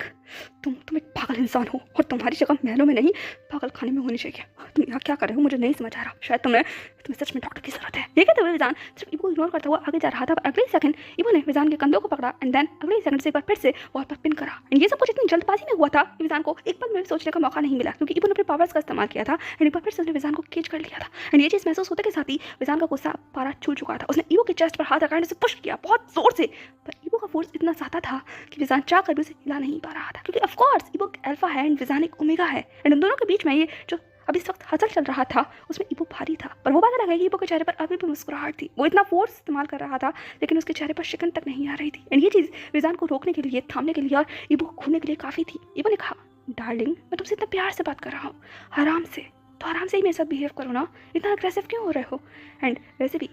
तुम एक पागल इंसान हो और तुम्हारी जगह महलों में नहीं पागल खाने में होनी चाहिए। तुम यहाँ क्या कर रहे हो मुझे नहीं समझ आ रहा, शायद तुम्हें सच में डॉक्टर की जरूरत है। ये कहते हुए विजान सिर्फ इबो इग्नोर करता हुआ आगे जा रहा था, पर अगले सेकंड इबो ने विजान के कंधों को पकड़ा एंड देन अगले सेकंड से एक बार फिर से वॉल पर पिन करा। एंड ये सब कुछ इतनी जल्दबाजी में हुआ था कि विजान को एक पल में भी सोचने का मौका नहीं मिला, क्योंकि इबो ने अपने पावर्स का इस्तेमाल किया था एंड एक बार फिर से उसने विजान को केज कर लिया था। एंड ये चीज़ महसूस होते के साथ ही विजान का गुस्सा पारा छू चुका था। उसने इबो के चेस्ट पर हाथ रखा उसे पुश किया बहुत जोर से, पर इबो का फोर्स इतना ज़्यादा था कि विजान चाह कर भी उसे हिला नहीं पा रहा था, क्योंकि ऑफ कोर्स इबो अल्फा है एंड विजान एक ओमेगा है। एंड उन दोनों के बीच में ये जो अब इस वक्त हसल चल रहा था उसमें इबो भारी था, पर वो बात अलग है कि इबो के चेहरे पर अभी भी मुस्कुराहट थी। वो इतना फोर्स इस्तेमाल कर रहा था लेकिन उसके चेहरे पर शिकन तक नहीं आ रही थी। एंड ये चीज़ विजान को रोकने के लिए, थामने के लिए और इबो को खूने के लिए काफ़ी थी। इबो ने कहा, डार्लिंग मैं तुमसे इतना प्यार से बात कर रहा हूँ, आराम से, तो आराम से ही मेरे साथ बिहेव करो ना, इतना अग्रेसिव क्यों हो रहे हो। एंड वैसे भी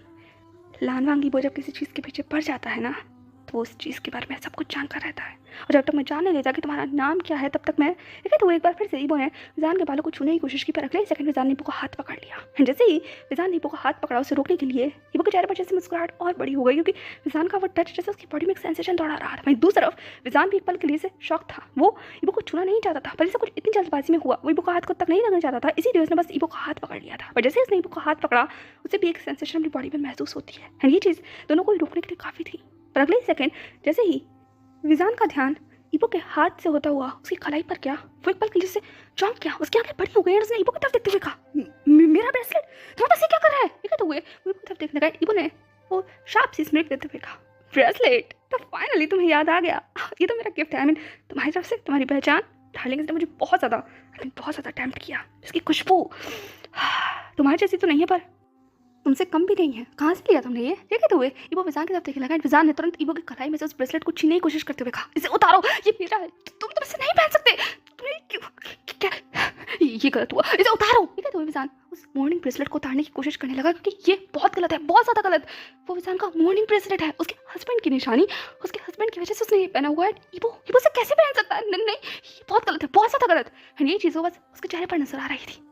लानवांग इबो जब किसी चीज़ के पीछे पड़ जाता है ना तो उस चीज़ के बारे में सब कुछ जानकर रहता है, और जब तक मैं जानने लेता कि तुम्हारा नाम क्या है तब तक मैं देखा। तो वो एक बार फिर से इबो ने विजान के बालों को छूने की कोशिश की, पर अगले सेकंड विजान ने इबो का हाथ पकड़ लिया। एंड जैसे ही विजान ने इबो का हाथ पकड़ा उसे रोकने के लिए, इबो के चेहरे पर जैसे मुस्कुराहट और बड़ी हो गई, क्योंकि विजान का वो टच जैसे उसकी बॉडी में एक सेंसेशन दौड़ा रहा था। वहीं दूसरी तरफ विजान भी एक पल के लिए से शॉक था, वो इबो को छूना नहीं चाहता था, पर जैसे कुछ इतनी जल्दबाजी में हुआ वो इबो का हाथ खुद तक नहीं लगना चाहता था, इसीलिए उसने बस इबो का हाथ पकड़ लिया था। पर जैसे उसने इबो का हाथ पकड़ा उसे भी एक सेंसेशन अपनी बॉडी में महसूस होती है। एंड ये चीज़ दोनों को रोकने के लिए काफ़ी थी, पर अगले सेकंड जैसे ही विजान का ध्यान इबो के हाथ से होता हुआ उसकी कलाई पर गया, वो एक पल के लिए से चौंक गया, उसकी आंखें बड़ी हो गई और उसने इबो की तरफ देखते हुए कहा, मेरा ब्रेसलेट तुम्हारे पास ये क्या कर रहा है। ये कहते हुए वो इबो की तरफ देखने लगा। इबो ने वो शार्प सी स्मिर्क देते हुए कहा, ब्रेसलेट तो फाइनली तुम्हें याद आ गया, ये तो मेरा गिफ्ट है, आई मीन तुम्हारी तरफ से, तुम्हारी पहचान। डार्लिंग इसने मुझे बहुत ज़्यादा अटेम्प्ट किया, इसकी खुशबू तुम्हारी जैसी तो नहीं है पर तुमसे कम भी नहीं है, कहाँ से लिया तुमने ये कहते हुए इबो विजान की तरफ देखने लगा। विजान ने तुरंत इबो की कलाई में से उस ब्रेसलेट को छीनने की कोशिश करते हुए कहा, इसे उतारो, ये मेरा है, तुम इसे नहीं पहन सकते, तुम्हें क्यों, क्या ये गलत हुआ, इसे उतारो। ये कहते हुए विजान उस मॉर्निंग ब्रेसलेट को उतारने की कोशिश करने लगा, क्योंकि ये बहुत गलत है, बहुत ज़्यादा गलत। वो विजान का मॉर्निंग ब्रेसलेट है, उसके हस्बैंड की निशानी, उसके हस्बैंड की वजह से उसने ये पहना हुआ है। इबो से कैसे पहन सकता है, नहीं ये बहुत गलत है, बहुत ज़्यादा गलत। एंड ये चीज़ बस उसके चेहरे पर नजर आ रही थी,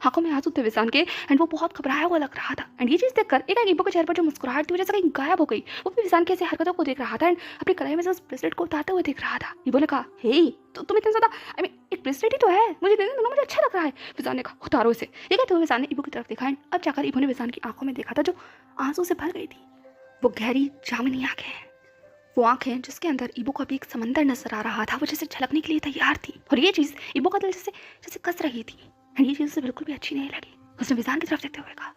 आंखों में आंसू थे विजान के, एंड वो बहुत घबराया हुआ लग रहा था। एंड ये चीज़ देखकर एक इबो के चेहरे पर जो मुस्कुराहट थी वजह से कहीं गायब हो गई। वो भी विजान की ऐसी हरकतों को देख रहा था एंड अपनी कलाई में से उस ब्रेसलेट को उतारते हुए देख रहा था। इबो ने कहा, हे तो तुम इतना ज़्यादा, आई मीन एक ब्रेसलेट ही तो है, मुझे देने दो ना, मुझे अच्छा लग रहा है। विजान ने कहा, उतारो इसे। ये कहते हुए विजान ने इबो की तरफ देखा एंड अब जाकर इबो ने विजान की आंखों में देखा था जो आंसू से भर गई थी। वो गहरी जामुनी आंखें, वो आंखें जिसके अंदर इबो को अभी एक समंदर नजर आ रहा था, वो जैसे झलकने के लिए तैयार थी, और ये चीज़ इबो का दिल जैसे कस रही थी। एंड ये चीज़ उसे बिल्कुल भी अच्छी नहीं लगी। उसने विजान की तरफ देखते हुए कहा,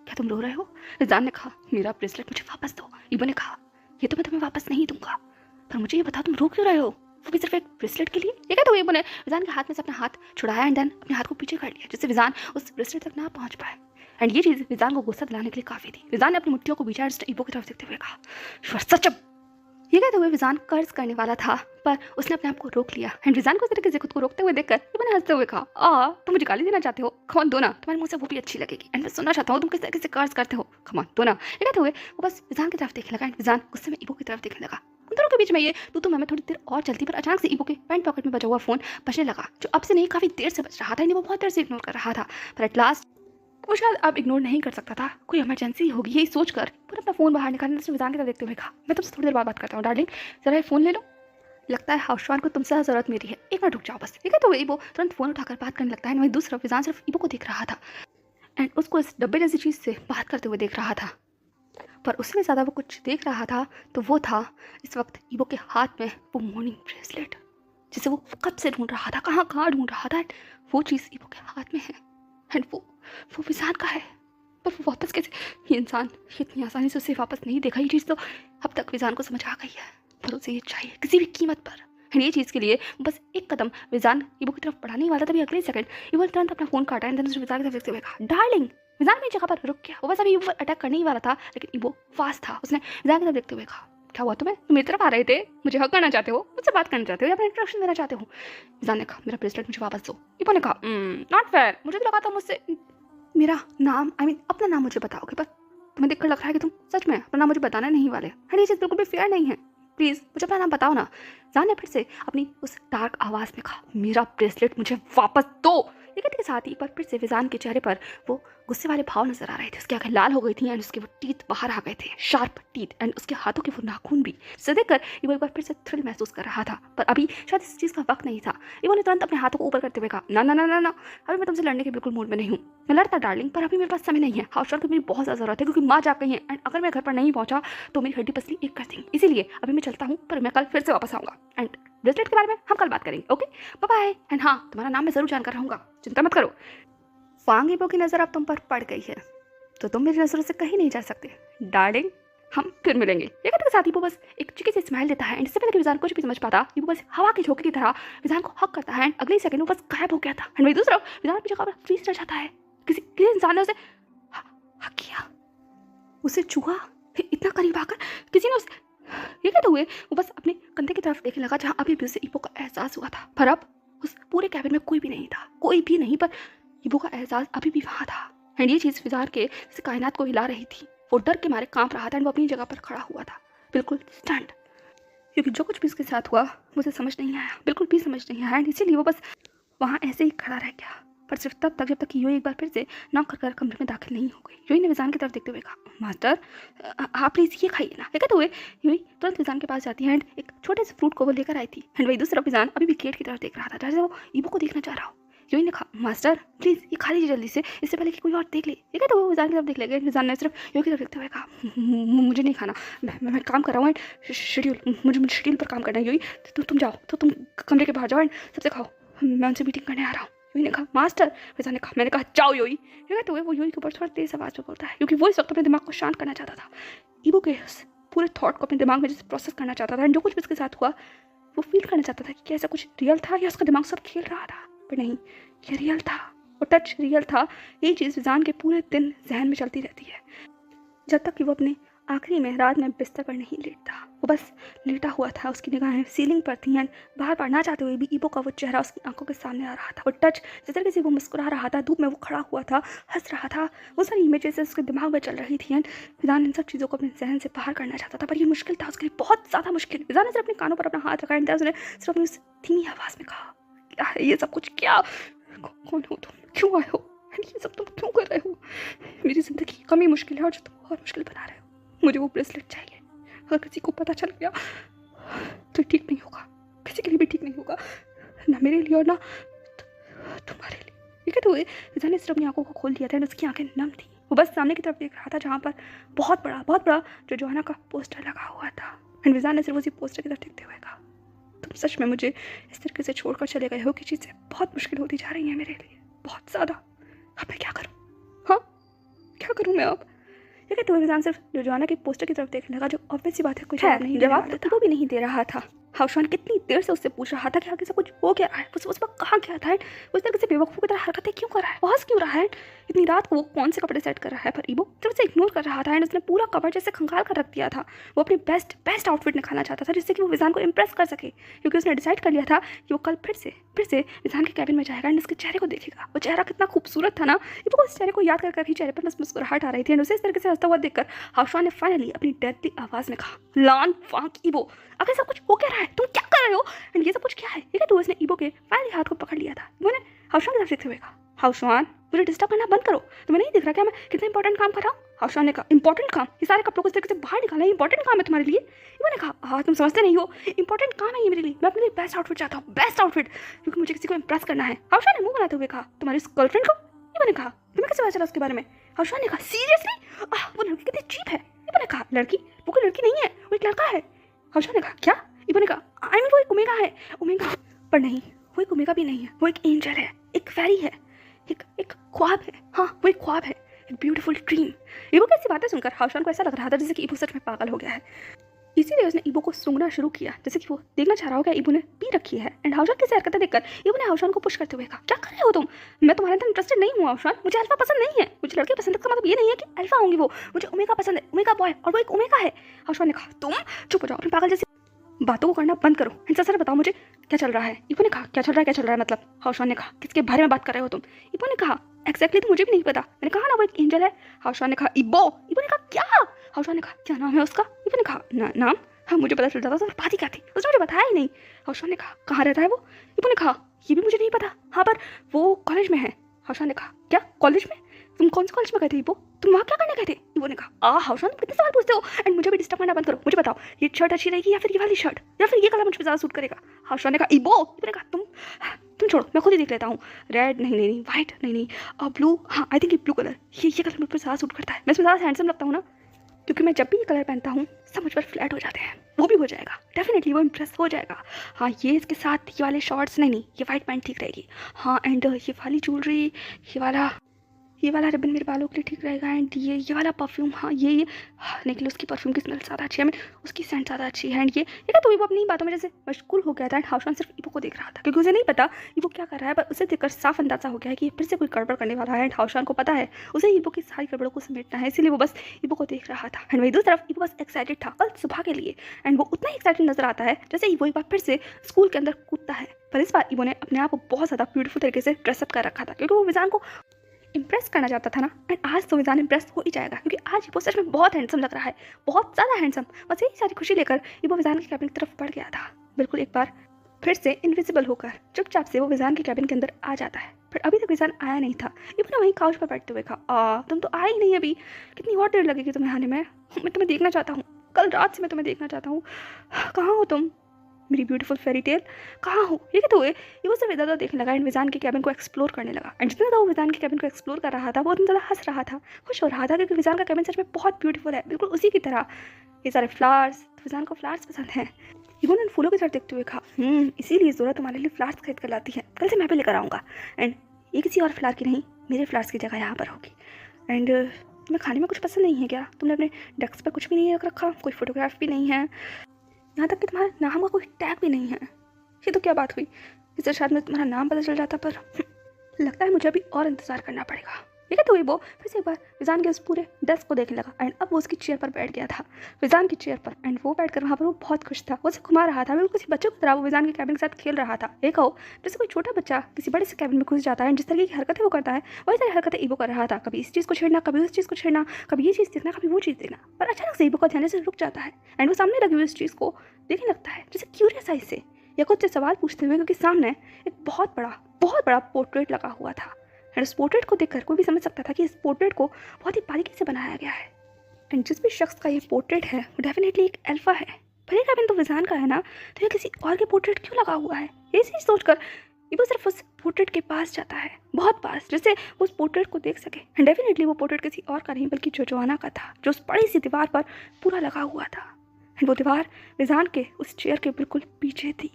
क्या तुम रो रहे हो। विजान ने कहा, मेरा ब्रेसलेट मुझे वापस दो। इबो ने कहा, ये तो मैं तुम्हें वापस नहीं दूंगा, पर मुझे ये बताओ तुम रो क्यों रहे हो, वो भी सिर्फ एक ब्रेसलेट के लिए। ये कहते हुए इबो ने विजान के हाथ में से अपना हाथ छुड़ाया एंड देन अपने हाथ को पीछे कर लिया, जिससे विजान उस ब्रेसलेट तक ना पहुंच पाए। एंड ये चीज़ विजान को गुस्सा दिलाने के लिए काफ़ी थी। विजान ने अपनी मुट्ठियों को बीचा इबो की तरफ देखते हुए कहा, यू आर सच अ। ये कहते हुए विजान कर्ज करने वाला था, पर उसने अपने आप को रोक लिया। एंड विजान को इस तरीके से खुद को रोकते हुए देखकर इबो ने हंसते हुए कहा, तुम मुझे गाली देना चाहते हो, खमन दो ना, तुम्हारे मुंह से वो भी अच्छी लगेगी, एंड मैं सुनना चाहता हूँ तुम किस तरीके से कर्ज करते हो, खमन दो ना। ये कहते हुए वो बस विजान की तरफ देखने लगा एंड विजान गुस्से में इबो की तरफ देखने लगा। उन दोनों के बीच में ये तू मैं थोड़ी देर और चलती, पर अचानक से इबो के पैंट पॉकेट में बचा हुआ फोन बजने लगा, जो अब से नहीं काफ़ी देर से बज रहा था। वो बहुत देर से इग्नोर कर रहा था, पर एट लास्ट वो शायद अब इग्नोर नहीं कर सकता था, कोई इमरजेंसी होगी यही सोचकर पूरा अपना फ़ोन बाहर निकालने से विजान की तरफ देखते हुए कहा, मैं तुमसे थोड़ी देर बाद बात करता हूँ डार्लिंग, जरा ये फ़ोन ले लो, लगता है हाउसवान को तुमसे ज़रूरत मेरी है, एक मिनट रुक जाओ बस। ठीक है, तो इबो तुरंत फ़ोन उठाकर बात करने लगता है। वहीं दूसरा विजान सिर्फ इबो को देख रहा था एंड उसको इस डब्बे जैसी चीज़ से बात करते हुए देख रहा था, पर उससे ज़्यादा वो कुछ देख रहा था तो वो था इस वक्त इबो के हाथ में वो मॉर्निंग ब्रेसलेट, जिसे वो कब से ढूंढ रहा था, कहाँ ढूंढ रहा था। वो चीज़ इबो के हाथ में है एंड वो विजान का है, पर वो वापस कैसे, ये इंसान इतनी आसानी से उसे वापस नहीं देखा। ये चीज़ तो अब तक विजान को समझ आ गई है, पर उसे ये चाहिए किसी भी कीमत पर। एंड ये चीज़ के लिए बस एक कदम विजान इबो की तरफ बढ़ाने ही वाला था, तभी अगले सेकंड इबो तुरंत अपना फ़ोन काटा एंड देन उसने विजान की तरफ देखते हुए कहा, डार्लिंग विजान अपनी जगह पर रुक गया। वो बस अभी ईबो पर अटैक करने ही वाला था, लेकिन ईबो फास्ट था। उसने विजान की तरफ देखते हुए कहा, क्या हुआ तुम्हें? तुम मेरी तरफ आ रहे थे? मुझे हक करना चाहते हो? मुझसे बात करना चाहते हो या अपना इंट्रोडक्शन देना चाहते हो? विजान ने कहा, मेरा ब्रेसलेट मुझे वापस दो। ईबो ने कहा, नॉट फेयर, मुझे तो लगा था मुझसे मेरा नाम अपना नाम मुझे बताओगे, पर तुम्हें देखकर लग रहा है कि तुम सच में अपना नाम मुझे बताना नहीं वाले। हाँ, ये चीज़ बिल्कुल भी फेयर नहीं है। प्लीज़ मुझे अपना नाम बताओ ना। जान ने फिर से अपनी उस डार्क आवाज़ में कहा, मेरा ब्रेसलेट मुझे वापस दो। लेकिन के साथ ही पर फिर से विजान के चेहरे पर वो गुस्से वाले भाव नजर आ रहे थे। उसकी आंखें लाल हो गई थी एंड उसके वो टीथ बाहर आ गए थे, शार्प टीथ, एंड उसके हाथों के वो नाखून भी। इसे देखकर इवो एक बार फिर से थ्रिल महसूस कर रहा था, पर अभी शायद इस चीज़ का वक्त नहीं था। इवो ने तुरंत अपने हाथों को ऊपर करते हुए कहा, ना ना ना ना ना, अभी मैं तुमसे लड़ने के बिल्कुल मूड में नहीं हूँ। मैं लड़ता डार्लिंग, पर अभी मेरे पास समय नहीं है। हाउसर की मेरी बहुत ज़्यादा ज़रूरत है, क्योंकि माँ जाग गई है एंड अगर मैं घर पर नहीं पहुँचा तो मेरी हड्डी पसली एक कर देंगी। इसीलिए अभी मैं चलता हूँ, पर मैं कल फिर से वापस आऊँगा एंड ब्रेसलेट के बारे में हम कल बात करेंगे। Okay, bye bye. एंड हाँ, तुम्हारा नाम मैं जरूर जानकर रहूँगा, चिंता मत करो। फांग ईबो की नज़र अब तुम पर पड़ गई है, तो तुम मेरी नज़रों से कहीं नहीं जा सकते डार्लिंग। हम फिर मिलेंगे। ये कहते के साथ ईबो बस एक चिकी से स्माइल देता है एंड इससे पहले कि विजान कुछ भी समझ पाता, ईबो बस हवा के झोंके की तरह विजान को हक करता है एंड अगले सेकंड वो बस गायब हो गया था। एंड वही दूसरा विजान अपनी जगह पर फ्रीज रह जाता है। किसी इंसान ने उसे हक किया, उसे छुआ इतना करीब आकर किसी ने उसे। ये कहते हुए वो बस अपने कंधे की तरफ देखने लगा, जहाँ अभी भी उसे ईबो का एहसास हुआ था। पर अब उस पूरे कैबिन में कोई भी नहीं था, कोई भी नहीं, पर ईबो का एहसास अभी भी वहाँ था। एंड ये चीज़ विजार के जैसे कायनात को हिला रही थी। वो डर के मारे कांप रहा था एंड वो अपनी जगह पर खड़ा हुआ था, बिल्कुल स्टंट, क्योंकि जो कुछ भी उसके साथ हुआ मुझे समझ नहीं आया, बिल्कुल भी समझ नहीं आया। एंड इसीलिए वो बस वहाँ ऐसे ही खड़ा रह गया, पर सिर्फ तब तक जब तक यूई एक बार फिर से नॉक कर कमरे में दाखिल नहीं हो गई। यूई ने विजान की तरफ देखते हुए कहा, मास्टर आप प्लीज़ ये खाइए ना। ये कहते हुए यूई तुरंत विजान के पास जाती है एंड एक छोटे से फ्रूट को वो लेकर आई थी। एंड वही दूसरा विजान अभी भी गेट की तरफ देख रहा था, जैसे वो ईबो को देखना चाह रहा हो। यूई ने कहा, मास्टर प्लीज़ ये खा लीजिए जल्दी से, इससे पहले कि कोई और देख ले। ये कहते हुए विजान की तरफ देख लेगा। विजान ने सिर्फ यूई की तरफ देखते हुए कहा, मुझे नहीं खाना, मैं काम कर रहा हूँ एंड शेड्यूल, मुझे शेड्यूल पर काम करना है। यूई तुम जाओ, तो तुम कमरे के बाहर जाओ एंड सबसे खाओ, मैं उनसे मीटिंग करने आ रहा हूँ। यूई ने कहा, मास्टर। विजान ने कहा, मैंने कहा जाओ यूई। ये कहते हुए वो यूई के ऊपर थोड़ा तेज आवाज़ में बोलता है, क्योंकि वो इस वक्त अपने दिमाग को शांत करना चाहता था। ईबो के पूरे थॉट को अपने दिमाग में जैसे प्रोसेस करना चाहता था एंड जो कुछ भी उसके साथ हुआ वो फील करना चाहता था कि क्या ऐसा कुछ रियल था या उसका दिमाग सब खेल रहा था। पर नहीं, ये रियल था, वो टच रियल था। ये चीज़ विजान के पूरे दिन जहन में चलती रहती है, जब तक कि वो अपने आखिरी में रात में बिस्तर पर नहीं लेटता। वो बस लेटा हुआ था, उसकी निगाहें सीलिंग पर थी एंड बाहर पढ़ना चाहते हुए भी ईबो का वो चेहरा उसकी आंखों के सामने आ रहा था। वो टच, जिस तरीके से वो मुस्कुरा रहा था, धूप में वो खड़ा हुआ था, हंस रहा था, वो सारी इमेजेस उसके दिमाग में चल रही थी एंड विजान इन सब चीज़ों को अपने जहन से बाहर करना चाहता था, पर ये मुश्किल था उसके लिए, बहुत ज़्यादा मुश्किल। विजान ने सिर्फ अपने कानों पर अपना हाथ रखा एंड उसने सिर्फ अपनी उस धीमी आवाज़ में कहा, क्या है ये सब कुछ? क्या, कौन हो तुम, क्यों आए हो, ये सब तुम क्यों कर रहे हो? मेरी ज़िंदगी कम ही मुश्किल है और जो तुम और मुश्किल बना रहे हो। मुझे वो ब्रेसलेट चाहिए, अगर किसी को पता चल गया तो ठीक नहीं होगा, किसी के लिए भी ठीक नहीं होगा, ना मेरे लिए और ना तुम्हारे लिए। ये कहते हुए विजान ने सिर्फ अपनी आंखों को खोल दिया था और उसकी आंखें नम थी। वो बस सामने की तरफ देख रहा था, जहाँ पर बहुत बड़ा जोआना का पोस्टर लगा हुआ था। एंड विजान ने सिर्फ उसी पोस्टर की तरफ देखते हुए कहा, तुम सच में मुझे इस तरीके से छोड़कर चले गए हो कि चीज़ें बहुत मुश्किल होती जा रही हैं मेरे लिए, बहुत ज़्यादा। अब मैं क्या करूँ? हाँ, क्या करूँ मैं अब? ये कहते हुए विजान सिर्फ जोआना के पोस्टर की तरफ देखने लगा, जो ऑब्वियस सी बात है, कोई जवाब नहीं, जवाब तो वो भी नहीं दे रहा था। हाउसवान कितनी देर से उससे पूछ रहा था कि आगे से कुछ हो क्या रहा है, उस वक्त कहाँ गया था, उस तरह से बेवकूफ़ की तरह हरकतें क्यों कर रहा है, बहस क्यों रहा है, इतनी रात को वो कौन से कपड़े सेट कर रहा है। पर ईबो जब उसे इग्नोर कर रहा था एंड उसने पूरा कवर जैसे खंगाल कर रख दिया था। वो अपनी बेस्ट आउटफिट निकालना चाहता था, जिससे कि वो विजान को इम्प्रेस कर सके, क्योंकि उसने डिसाइड कर लिया था कि वो कल फिर से विजान के कैबिन में जाएगा एंड उसके चेहरे को देखेगा। वो चेहरा कितना खूबसूरत था ना, ईबो को उस चेहरे को याद कर ही चेहरे पर बस मुस्कुराहट आ रही थी एंड उसे इस तरीके से हंसता हुआ देखकर हाउसवान ने फाइनली अपनी डेडली आवाज़ में कहा, लान फांक ईबो, आगे सब कुछ हो क्या रहा है, तुम क्या कर रहे हो एंड ये सब कुछ क्या है? ठीक है, तो उसने ईबो के फाइनली हाथ को पकड़ लिया था। उन्होंने हाउसवान की तरफ देखते हुए कहा, हाउसवान मुझे डिस्टर्ब करना बंद करो, तुम्हें नहीं दिख रहा क्या मैं कितना इंपॉर्टेंट काम कर रहा हूँ? हाउसवान ने कहा, इंपॉर्टेंट काम? ये सारे कपड़ों को इस तरीके से बाहर निकालना इंपॉर्टेंट काम है तुम्हारे लिए? इन्होंने कहा, हाँ तुम समझते नहीं हो, इंपॉर्टेंट काम है ये मेरे लिए, मैं अपने लिए बेस्ट आउटफिट चाहता हूँ, बेस्ट आउटफिट, क्योंकि मुझे किसी को इंप्रेस करना है। हाउसवान ने मुंह बनाते हुए कहा, तुम्हारी उस गर्लफ्रेंड को? इन्होंने कहा, तुम्हें कैसे पता चला उसके बारे में? हाउसवान ने कहा, सीरियसली? वो लड़की कितनी चीप है। इन्होंने कहा, लड़की? वो कोई लड़की नहीं है, वो एक लड़का है। हाउसवान ने कहा, क्या? इबो ने कहा, आई मीन वो एक ओमेगा है। ओमेगा? पर नहीं, वो एक ओमेगा भी नहीं है, वो एक एंजल है, एक फेरी है, एक ख्वाब है। हाँ, वो एक ख्वाब है, एक ब्यूटीफुल ड्रीम। इबो की ऐसी बातें सुनकर हाउसवान को ऐसा लग रहा था जैसे कि इबो सच में पागल हो गया है। इसीलिए उसने ईबो को सूंघना शुरू किया, जैसे कि वो देखना चाह रहा हो कि ईबो ने पी रखी है। एंड हाउशान की हरकतें देखकर ईबो ने हाउशान को पुश करते हुए कहा, क्या कर रहे हो तुम? मैं तुम्हारे अंदर इंटरेस्टेड नहीं हूँ हाउशान, मुझे अल्फा पसंद नहीं है। मुझे लड़के पसंद है, इसका मतलब ये नहीं है कि अल्फा होंगी वो। मुझे ओमेगा पसंद है, ओमेगा बॉय, और वो एक ओमेगा है। हाउशान ने कहा, तुम चुप हो जाओ, तुम पागल जैसी बातों को करना बंद करो। एंड सर बताओ मुझे क्या चल रहा है? ईबो ने कहा, क्या चल रहा है, क्या चल रहा है मतलब? हाउशान ने कहा, किसके बारे में बात कर रहे हो तुम? ईबो ने कहा, एक्जैक्टली तो मुझे भी नहीं पता, मैंने कहा ना वो एक एंजल है। हाउशान ने कहा, ईबो। ईबो ने कहा, क्या? हाउशान ने कहा, क्या नाम है उसका? ईबो ने कहा, नाम? हाँ मुझे पता चल जाता था, बात ही क्या थी, उसने मुझे बताया ही नहीं। हाउशान ने कहा, कहाँ रहता है वो? ईबो ने कहा, ये भी मुझे नहीं पता, हाँ पर वो कॉलेज में है। हाउशान ने कहा, क्या कॉलेज में? तुम कौन से कॉलेज में गए थे ईबो? तुम वहाँ क्या करने गए थे? ईबो ने कहा, हाउशान तुम कितने सवाल पूछते हो? एंड मुझे भी डिस्टर्ब करना बंद करो, मुझे बताओ ये शर्ट अच्छी रहेगी या फिर ये वाली शर्ट, या फिर ये कलर मुझ पर ज़्यादा सूट करेगा? हाउशान ने कहा, ईबो। ईबो ने कहा, तुम छोड़ो, मैं खुद ही देख लेता हूँ। रेड नहीं, वाइट नहीं, ब्लू, हाँ आई थिंक ये ब्लू कलर, ये कलर मुझ पर ज़्यादा सूट करता है, मैं इसमें ज़्यादा हैंडसम लगता हूँ ना, क्योंकि मैं जब भी ये कलर पहनता हूँ सब मुझ पर फ्लैट हो जाते हैं। वो भी हो जाएगा डेफिनेटली, वो इम्प्रेस हो जाएगा। हाँ ये इसके साथ ये वाले शॉर्ट्स नहीं, ये वाइट पैंट ठीक रहेगी। हाँ एंड ये वाली ज्वेलरी, ये वाला रिबन मेरे बालों के लिए ठीक रहेगा। एंड ये वाला परफ्यूम, हाँ ये निकले उसकी परफ्यूम की स्मेल ज़्यादा अच्छी है, उसकी सेंट ज़्यादा अच्छी है। एंड ये क्या, तो वो अपनी बातों में जैसे मशगूल हो गया था। एंड हाउशान सिर्फ ईबो को देख रहा था, क्योंकि उसे नहीं पता ईबो क्या कर रहा है, पर उसे देखकर साफ अंदाजा हो गया है कि ये फिर से कोई गड़बड़ करने वाला है। एंड हाउशान को पता है उसे ईबो की सारी गड़बड़ों को समेटना है, इसीलिए वो बस ईबो को देख रहा था। एंड वही दूसरी तरफ ईबो बस एक्साइटेड था कल सुबह के लिए। एंड वो उतना ही एक्साइटेड नजर आता है जैसे ईबो एक बार फिर से स्कूल के अंदर कूदता है। पर इस बार ईबो ने अपने आप को बहुत ज़्यादा ब्यूटीफुल तरीके से ड्रेसअप कर रखा था, क्योंकि वो विजान को इम्प्रेस करना चाहता था ना। एंड आज तो विजान इम्प्रेस हो ही जाएगा, क्योंकि आज वो सच में बहुत हैंडसम लग रहा है, बहुत ज़्यादा हैंडसम। बस यही सारी खुशी लेकर वो विजान के कैबिन की तरफ बढ़ गया था, बिल्कुल एक बार फिर से इनविजिबल होकर चुपचाप से वो विजान के कैबिन के अंदर आ जाता है। पर अभी तक विजान आया नहीं था। ने वहीं काउच पर बैठते हुए कहा, तुम तो आए ही नहीं अभी, कितनी और देर लगेगी तुम्हें आने में? मैं तुम्हें देखना चाहता हूँ, कल रात से मैं तुम्हें देखना चाहता हूँ। कहाँ हो तुम मेरी ब्यूटीफुल फेरी टेल, कहाँ हो? ये क्या तो हुए? ये वो सिर्फ इधर उधर देखने लगा एंड विजान के कैबिन को एक्सप्लोर करने लगा। एंड जितना ज़्यादा वो विजान के कैबिन को एक्सप्लोर कर रहा था वो उतना ज़्यादा हंस रहा था, खुश हो रहा था, क्योंकि विजान का कैबिन सच में बहुत ब्यूटीफुल है, बिल्कुल उसी की तरह। ये सारे फ्लावर्स, विजान को फ्लावर्स पसंद हैं। इवन उन फूलों की तरफ देखते हुए कहा, इसीलिए ज़रूर तुम्हारे लिए फ्लावर्स खरीद कर लाती है, कल से मैं भी लेकर आऊँगा। एंड ये किसी और फ्लावर की नहीं, मेरे फ्लावर्स की जगह यहाँ पर होगी। एंड तुम्हें खाने में कुछ पसंद नहीं है क्या? तुमने अपने डेस्क पर कुछ भी नहीं रख रखा, कोई फोटोग्राफ भी नहीं है, यहाँ तक कि तुम्हारे नाम का कोई टैग भी नहीं है। ये तो क्या बात हुई? इससे शायद में तुम्हारा नाम पता चल जाता, पर लगता है मुझे अभी और इंतज़ार करना पड़ेगा। ठीक है, तो वो फिर से एक बार विजान के उस पूरे डेस्क को देखने लगा। एंड अब वो उसकी चेयर पर बैठ गया था, विजान की चेयर पर। एंड वो बैठकर वहाँ पर वो बहुत खुश था, वो उसे घुमा रहा था, बिल्कुल किसी बच्चों की तरह वो विजान के कैबिन के साथ खेल रहा था। एक हो जैसे कोई छोटा बच्चा किसी बड़े से कैबिन में घुस जाता है, जिस तरह की हरकतें वो करता है वही सारी हरकतें ईबो कर रहा था। कभी इस चीज़ को छेड़ना, कभी उस चीज़ को छेड़ना, कभी ये चीज़ देखना, कभी वो चीज़ देखना। पर अचानक से ईबो का ध्यान से रुक जाता है एंड वो सामने लगी हुई उस चीज़ को देखने लगता है, जैसे क्यूरियस आई से या कुछ से सवाल पूछते हुए, क्योंकि सामने एक बहुत बड़ा पोर्ट्रेट लगा हुआ था। एंड उस पोर्ट्रेट को देखकर कोई भी समझ सकता था कि इस पोर्ट्रेट को बहुत ही बारीकी से बनाया गया है। एंड जिस भी शख्स का ये पोर्ट्रेट है वो डेफिनेटली एक अल्फा है। पर ये कैबिन तो विजान का है ना, तो ये किसी और के पोर्ट्रेट क्यों लगा हुआ है? ये चीज़ सोचकर वो सिर्फ उस पोर्ट्रेट के पास जाता है, बहुत पास, जिससे वो उस पोर्ट्रेट को देख सके। एंड डेफिनेटली वो पोर्ट्रेट किसी और का नहीं बल्कि जोजोआना का था, जो उस बड़ी सी दीवार पर पूरा लगा हुआ था। एंड वो दीवार विजान के उस चेयर के बिल्कुल पीछे थी।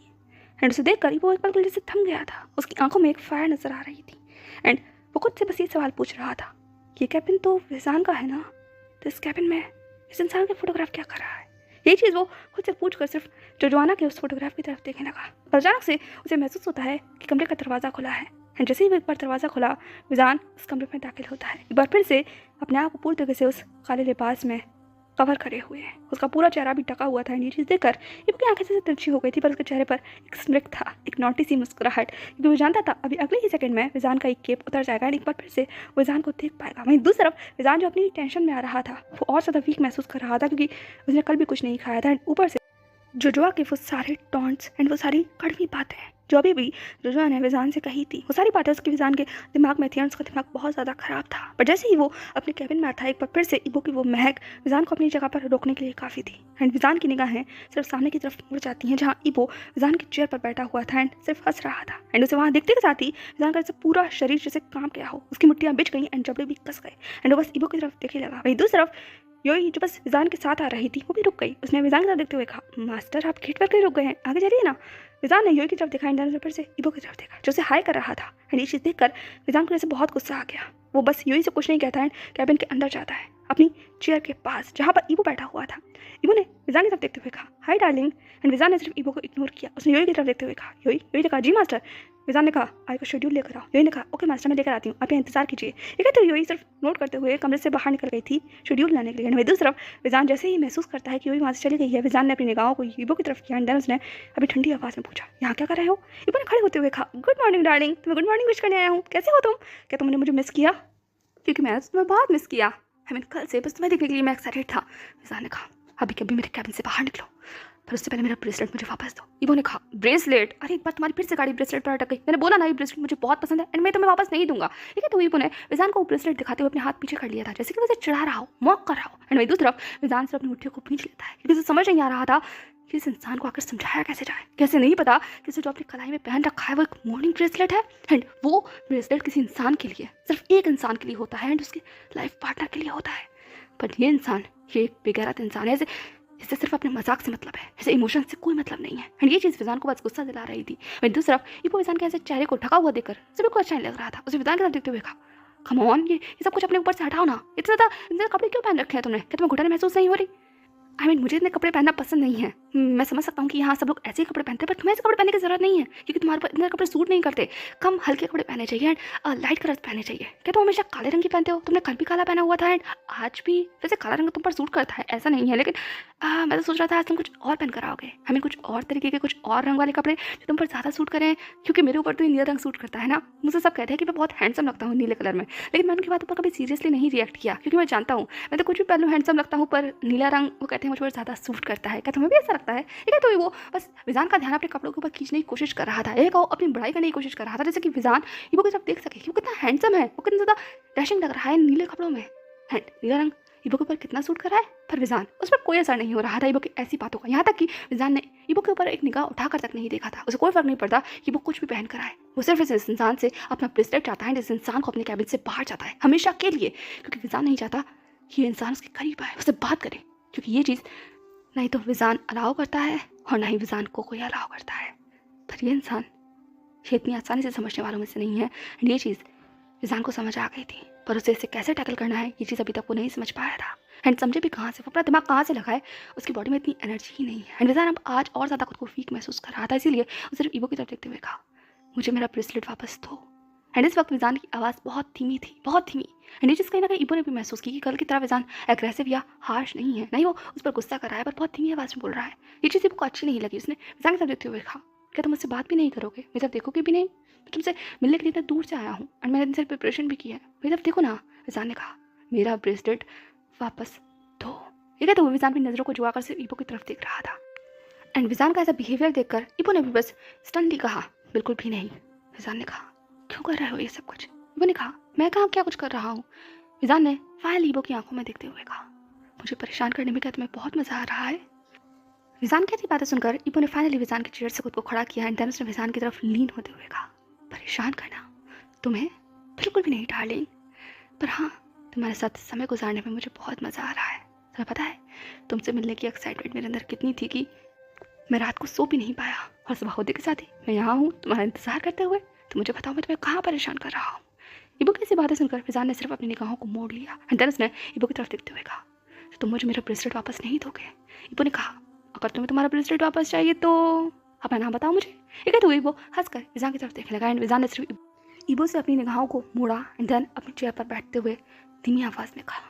एंड उसे देखकर वो एक पल जैसे थम गया था, उसकी आंखों में एक फायर नजर आ रही थी। एंड वो खुद से बस ये सवाल पूछ रहा था, ये कैबिन तो विजान का है ना, तो इस कैबिन में इस इंसान का फोटोग्राफ क्या कर रहा है? यही चीज़ वो खुद से पूछ कर सिर्फ जोजोआना के उस फोटोग्राफ की तरफ देखने लगा। पर अचानक से उसे महसूस होता है कि कमरे का दरवाज़ा खुला है। एंड जैसे ही वो एक बार दरवाज़ा खुला, विजान उस कमरे में दाखिल होता है, एक बार फिर से अपने आप को पूरी तरीके से उस काले लिबास में कवर करे हुए हैं। उसका पूरा चेहरा भी ढका हुआ था। ये चीज़ देखकर की आंखें से तिरछी हो गई थी, पर उसके चेहरे पर एक स्मित था, एक नोटी सी मुस्कुराहट, क्योंकि वो जानता था अभी अगले ही सेकंड में विजान का एक केप उतर जाएगा और एक बार फिर से विजान को देख पाएगा। वहीं दूसरी तरफ विजान जो अपनी टेंशन में आ रहा था वो और ज़्यादा वीक महसूस कर रहा था, क्योंकि उसने कल भी कुछ नहीं खाया था। एंड ऊपर से जोजोआ के वो सारे टॉन्ट्स एंड वो सारी कड़वी बातें जो अभी भी जोजोआ ने विजान से कही थी, वो सारी बातें उसके विजान के दिमाग में थी। उसका दिमाग बहुत ज़्यादा ख़राब था। पर जैसे ही वो अपने कैबिन में था, एक बार फिर से ईबो की वो महक विजान को अपनी जगह पर रोकने के लिए काफ़ी थी। एंड विजान की निगाहें सिर्फ सामने की तरफ मुड़ जाती हैं, जहाँ ईबो विजान की चेयर पर बैठा हुआ था एंड सिर्फ हंस रहा था। एंड उसे वहाँ देखते के साथ ही विजान का पूरा शरीर जैसे काम गया हो, उसकी मुट्ठियाँ बिछ गई एंड जबड़े भी कस गए। एंड वो बस ईबो की तरफ देखने लगा। वहीं दूसरी तरफ योई जो बस विजान के साथ आ रही थी वो भी रुक गई। उसने विजान की तरफ देखते हुए कहा, मास्टर आप गेट पर क्यों रुक गए हैं, आगे चलिए ना। विजान ने योई की तरफ देखा एंड फिर से ईबो की तरफ देखा जो उसे हाई कर रहा था। एंड ये चीज़ देखकर विजान को जैसे बहुत गुस्सा आ गया। वो बस योई से कुछ नहीं कहता एंड कैबिन के अंदर जाता है, अपनी चेयर के पास जहाँ पर ईबो बैठा हुआ था। ईबो ने विजान की तरफ देखते हुए कहा, हाय डार्लिंग। एंड विजान ने सिर्फ ईबो को इग्नोर किया। उसने योई की तरफ देखते हुए कहा, योई। योई ने कहा, जी मास्टर। विजान ने कहा, आई को शेड्यूल लेकर आओ। योई ने कहा, ओके मास्टर, मैं लेकर आती हूँ, आप यहाँ इंतजार कीजिए। ठीक है, तो योई सिर्फ नोट करते हुए कमरे से बाहर निकल गई थी शेड्यूल लाने के लिए। वहीं दूसरी तरफ विजान जैसे ही महसूस करता है कि योई वहाँ से चली गई है, विजान ने अपनी निगाहों को ईबो की तरफ किया। एंड देन उसने अभी ठंडी आवाज़ में पूछा, यहाँ क्या कर रहे हो? ईबो ने खड़े होते हुए कहा, गुड मॉर्निंग डार्लिंग, तुम्हें गुड मॉर्निंग विश करने आया हूँ। कैसे हो तुम? क्या तुमने मुझे मिस किया? क्योंकि मैंने तुम्हें बहुत मिस किया। कल से बस तुम्हें देखने के लिए मैं एक्साइटेड था। विजान ने कहा, अभी कभी मेरे कैबिन से बाहर निकलो, पर उससे पहले मेरा ब्रेसलेट मुझे वापस दो। ईबो ने कहा, ब्रेसलेट? अरे एक बार तुम्हारी फिर से गाड़ी ब्रेसलेट पर अटक गई। मैंने बोला ना ये ब्रेसलेट मुझे बहुत पसंद है एंड मैं तुम्हें वापस नहीं दूंगा। ठीक है, तो ईबो ने विजान को ब्रेसलेट दिखाते हुए अपने हाथ पीछे कर लिया था, जैसे कि उसे चिढ़ा रहा हो, मॉक कर रहा हो। एंड वही दूसरी तरफ विजान से अपनी मुट्ठी को खींच लेता है, क्योंकि उसे समझ नहीं आ रहा था कि इस इंसान को आकर समझाया कैसे जाए। कैसे नहीं पता कि उसे जो अपनी कलाई में पहन रखा है वो एक मॉर्निंग ब्रेसलेट है। एंड वो ब्रेसलेट किसी इंसान के लिए, सिर्फ एक इंसान के लिए होता है एंड उसके लाइफ पार्टनर के लिए होता है। पर ये इंसान, ये एक बेगैरत इंसान है, इससे सिर्फ अपने मजाक से मतलब है, ऐसे इमोशन से कोई मतलब नहीं है। एंड ये चीज़ विजान को बस गुस्सा दिला रही थी। वहीं दूसरी तरफ ईबो विजान के ऐसे चेहरे को ढका हुआ देखकर सभी को अच्छा नहीं लग रहा था। उसे विजान की तरफ देखते हुए कहा, कम ऑन, ये सब कुछ अपने ऊपर से हटाओ ना, इतने ज़्यादा कपड़े क्यों पहन रखे हैं तुमने? क्या तुम्हें घुटन महसूस नहीं हो रही? मुझे इतने कपड़े पहनना पसंद नहीं है। मैं समझ सकता हूँ कि यहाँ सब लोग ऐसे ही कपड़े पहनते हैं, पर तुम्हें ऐसे कपड़े पहनने की जरूरत नहीं है, क्योंकि तुम्हारे पर इतने कपड़े सूट नहीं करते। कम हल्के कपड़े पहने चाहिए एंड लाइट कलर पहने चाहिए। क्या तुम हमेशा काले रंग की पहनते हो? तुमने कल भी काला पहना हुआ था एंड आज भी। वैसे काला रंग तुम पर सूट करता है, ऐसा नहीं है, लेकिन मैं तो सोच रहा था आज तुम कुछ और पहन कर आओगे, कुछ और तरीके के, कुछ और रंग वाले कपड़े जो तुम पर ज़्यादा सूट करें, क्योंकि मेरे ऊपर तो नीला रंग सूट करता है ना। मुझे सब कहते हैं कि मैं बहुत हैंडसम लगता हूँ नीले कलर में, लेकिन मैं उनकी बातों पर कभी सीरियसली नहीं रिएक्ट किया, क्योंकि मैं जानता हूँ मैं तो कुछ भी पहलू हैंडसम लगता हूँ, पर नीला रंग वो कहते हैं मुझ पर ज़्यादा सूट करता है। क्या तुम्हें भी ऐसा लगता है? ठीक है, तो वो बस विजान का ध्यान अपने कपड़ों के ऊपर खींचने की कोशिश कर रहा था, एक अपनी बड़ाई करने की कोशिश कर रहा था, जैसे कि विजान ईबो की तरफ देख सके कि वो कितना हैंडसम है, वो कितना ज़्यादा डैशिंग लग रहा है नीले कपड़ों में। एंड नीला रंग ईबो के ऊपर कितना सूट कर रहा है, पर विजान उस पर कोई असर नहीं हो रहा था ईबो की ऐसी बातों का। यहाँ तक कि विजान ने ईबो के ऊपर एक निगाह उठाकर तक नहीं देखा था। उसे कोई फर्क नहीं पड़ता कि वो कुछ भी पहन कर आए, वो सिर्फ इस इंसान से अपना ब्रेसलेट चाहता है, इस इंसान को अपने कैबिन से बाहर चाहता है हमेशा के लिए, क्योंकि विजान नहीं चाहता कि ये इंसान उसके करीब आए, उससे बात करे, क्योंकि ये चीज़ नहीं तो विजान अलाउ करता है और ना ही विजान को कोई अलाउ करता है। पर ये इंसान ये इतनी आसानी से समझने वालों में से नहीं है। एंड ये चीज़ विजान को समझ आ गई थी, पर उसे इसे कैसे टैकल करना है ये चीज़ अभी तक वो नहीं समझ पाया था। एंड समझे भी कहाँ से, वो अपना दिमाग कहाँ से लगाए, उसकी बॉडी में इतनी एनर्जी ही नहीं है। एंड विजान अब आज और ज़्यादा खुद को वीक महसूस कर रहा था, इसीलिए उसे सिर्फ ईबो की तरफ देखते हुए कहा, मुझे मेरा ब्रेसलेट वापस दो। एंड इस वक्त विजान की आवाज़ बहुत धीमी थी, बहुत धीमी। एंड ये चीज़ कहीं ना कहीं ईबो ने भी महसूस की कि कल की तरह विजान एग्रेसिव या हार्श नहीं है, नहीं वो उस पर गुस्सा कर रहा है, पर बहुत धीमी आवाज़ में बोल रहा है। ये चीज़ ईबो को अच्छी नहीं लगी। उसने विजान की तरफ देखते हुए कहा, क्या तुम मुझसे बात भी नहीं करोगे? मेरी तरफ देखोगे भी नहीं? मैं तुमसे मिलने के लिए इतना दूर से आया हूँ एंड मैंने इतनी प्रिपरेशन भी की है, मेरी तरफ देखो ना। विजान ने कहा, मेरा ब्रेसलेट वापस दो। ठीक है, तो वो विजान की नज़रों को जुआ कर सिर्फ ईबो की तरफ देख रहा था। एंड विजान का ऐसा बिहेवियर देखकर ईबो ने भी बस स्टनली कहा, बिल्कुल भी नहीं। विजान ने कहा, क्यों कर रहे हो ये सब कुछ? ईबो ने कहा, मैं कहाँ क्या कुछ कर रहा हूँ। विजान ने फाइल ईबो की आंखों में देखते हुए कहा, मुझे परेशान करने में क्या तुम्हें बहुत मज़ा आ रहा है? विजान की ऐसी बातें सुनकर ईबो ने फाइनली विजान की चेयर से खुद को खड़ा किया एंड देन उसने विजान की तरफ लीन होते हुए कहा, परेशान करना तुम्हें? बिल्कुल भी नहीं डार्लिंग, पर हाँ, तुम्हारे साथ समय गुजारने में मुझे बहुत मज़ा आ रहा है। तुम्हें पता है तुमसे मिलने की एक्साइटमेंट मेरे अंदर कितनी थी कि मैं रात को सो भी नहीं पाया, और सुबह होते के साथ ही मैं यहाँ हूँ तुम्हारा इंतजार करते हुए। तो मुझे बताओ मैं तुम्हें कहाँ परेशान कर रहा हूँ? ईबो की ऐसी बातें सुनकर विजान ने सिर्फ अपनी निगाहों को मोड़ लिया एंड देन उसने ईबो की तरफ देखते हुए कहा, तो तुम मुझे मेरा ब्रेसलेट वापस नहीं दोगे? ईबो ने कहा, अगर तुम्हें तुम्हारा ब्रेसलेट वापस चाहिए तो अपना नाम बताओ मुझे। ठीक है, तो ईबो हंसकर विजान की तरफ देखने लगा एंड विजान ने सिर्फ ईबो से अपनी निगाहों को मोड़ा एंड देन अपनी चेयर पर बैठते हुए धीमी आवाज़ में कहा,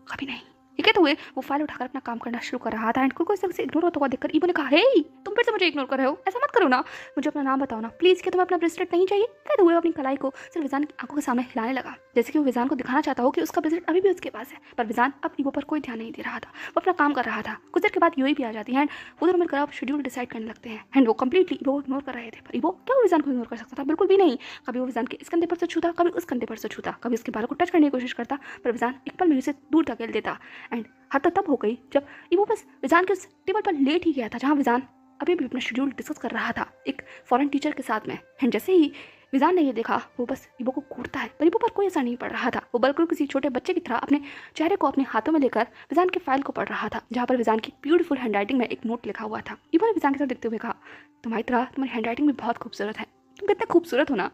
कभी नहीं। ठीक है, तो वो फाइल उठाकर अपना काम करना शुरू कर रहा था एंड कोई से इग्नोर होता हुआ देखकर ईबो ने कहा, हे तुम फिर से मुझे इग्नोर कर रहे हो, ऐसा मत करो ना, मुझे अपना नाम बताओ ना प्लीज़। क्या तुम्हें अपना ब्रेसलेट नहीं चाहिए? कहते हुए अपनी कलाई को सिर्फ विजान की आंखों के सामने हिलाने लगा, जैसे कि वो विजान को दिखाना चाहता हो कि उसका ब्रेसलेट अभी भी उसके पास है। पर विजान अब ईबो पर कोई ध्यान नहीं दे रहा था, वो अपना काम कर रहा था। कुछ देर के बाद यूई भी आ जाती है एंड वो दोनों मिलकर अब शेड्यूल डिसाइड करने लगते हैं एंड वो कंप्लीटली ईबो को इग्नोर कर रहे थे। पर ईबो क्या वो विजान को इग्नोर कर सकता था? बिल्कुल भी नहीं। कभी वो विजान के इस कंधे पर से छूता, कभी उस कंधे पर से छूता, कभी उसके बालों को टच करने की कोशिश करता, पर विजान एक पल में उसे दूर धकेल देता। एंड हद तब हो गई जब ईबो बस विजान के उस टेबल पर लेट ही गया था जहाँ विजान अभी भी अपना शेड्यूल डिस्कस कर रहा था एक फॉरेन टीचर के साथ में। एंड जैसे ही विजान ने ये देखा, वो बस ईबो को कूटता है, पर ईबो पर कोई असर नहीं पड़ रहा था। वो बिल्कुल किसी छोटे बच्चे की तरह अपने चेहरे को अपने हाथों में लेकर विजान की फाइल को पढ़ रहा था, जहाँ पर विजान की ब्यूटीफुल हैंडराइटिंग में एक नोट लिखा हुआ था। ईबो ने विजान की तरफ देखते हुए कहा, तुम्हारी तरह तुम्हारी हैंडराइटिंग भी बहुत खूबसूरत है, तुम कितने खूबसूरत हो ना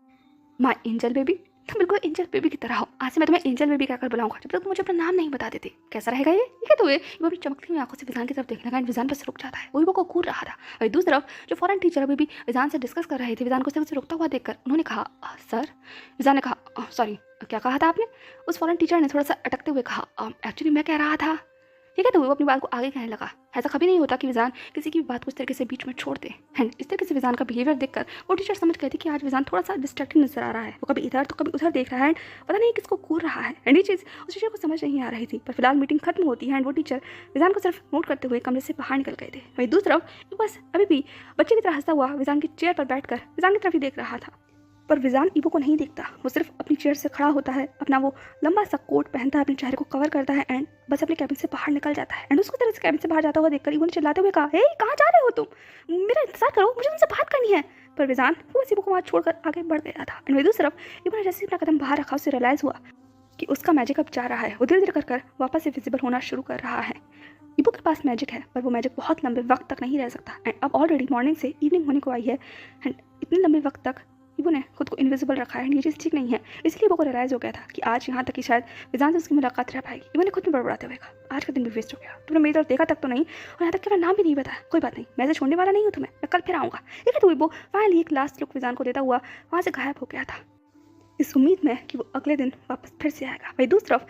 माय एंजल बेबी। तुम बिल्कुल एंजल बेबी की तरह हो। आज से मैं तुम्हें एंजल बेबी कहकर बुलाऊंगा जब तक तुम मुझे अपना नाम नहीं बता देते। कैसा रहेगा ये? ठीक है, तो ये वो अपनी चमकती हुई आंखों से विजान की तरफ देखने लगा एंड विजान बस रुक जाता है। वो को कूद रहा था। और दूसरी तरफ जो फॉरेन टीचर अभी भी विजान से डिस्कस कर रहे थे, विजान को सिर्फ से रुकता हुआ देखकर उन्होंने कहा, सर। विजान ने कहा, सॉरी, क्या कहा था आपने? उस फॉरेन टीचर ने थोड़ा सा अटकते हुए कहा, एक्चुअली मैं कह रहा था। ठीक है, तो वो अपनी बात को आगे कहने लगा। ऐसा कभी नहीं होता कि विजान किसी की भी बात को इस तरीके से बीच में छोड़ दे। एंड इस तरीके से विजान का बिहेवियर देखकर वो टीचर समझ गए थे कि आज विजान थोड़ा सा डिस्ट्रैक्टिंग नजर आ रहा है। वो कभी इधर तो कभी उधर देख रहा है एंड पता नहीं किसको घूर रहा है। एंड ये चीज़ उस टीचर को समझ नहीं आ रही थी। पर फिलहाल मीटिंग खत्म होती है एंड वो टीचर विजान को सिर्फ नोट करते हुए कमरे से बाहर निकल गए थे। वहीं दूसरी तरफ बस अभी भी बच्चे की तरह हंसता हुआ विजान की चेयर पर बैठकर विजान की तरफ ही देख रहा था। पर विजान ईबो को नहीं देखता। वो सिर्फ अपनी चेयर से खड़ा होता है, अपना वो लंबा सा कोट पहनता है, अपने चेहरे को कवर करता है एंड बस अपने कैबिन से बाहर निकल जाता है। एंड उसको तरह से कैबिन से बाहर जाता हुआ देखकर ईबो ने चिल्लाते हुए कहा, हे कहाँ जा रहे हो तुम? मेरा इंतजार करो, मुझे तुमसे बात करनी है। पर विजान वो ईबो को वहाँ छोड़कर आगे बढ़ गया था। एंड वही दूसरी तरफ ईबो ने जैसे अपना कदम बाहर रखा, उसे रियलाइज हुआ कि उसका मैजिक अब जा रहा है। वो धीरे धीरे कर वापस से विजिबल होना शुरू कर रहा है। ईबो के पास मैजिक है पर वो मैजिक बहुत लंबे वक्त तक नहीं रह सकता। एंड अब ऑलरेडी मॉर्निंग से इवनिंग होने को आई है एंड इतने लंबे वक्त तक ईबो ने खुद को इनविजिबल रखा है। ये चीज़ ठीक नहीं है। इसलिए ईबो को रियलाइज हो गया था कि आज यहाँ तक कि शायद विजान से उसकी मुलाकात रह पाएगी। ईबो ने खुद में बड़बड़ाते हुए कहा, आज का दिन भी वेस्ट हो गया। तुमने मेरी तरफ देखा तक तो नहीं और यहाँ तक कि मेरा नाम भी नहीं बताया। कोई बात नहीं, मैं ऐसे छोड़ने वाला नहीं हूँ तुम्हें, मैं कल फिर आऊँगा। ठीक है, तो ईबो फाइनली एक लास्ट लुक विजान को देता हुआ वहाँ से गायब हो गया था, इस उम्मीद में कि वो अगले दिन वापस फिर से आएगा। वही दूसरी तरफ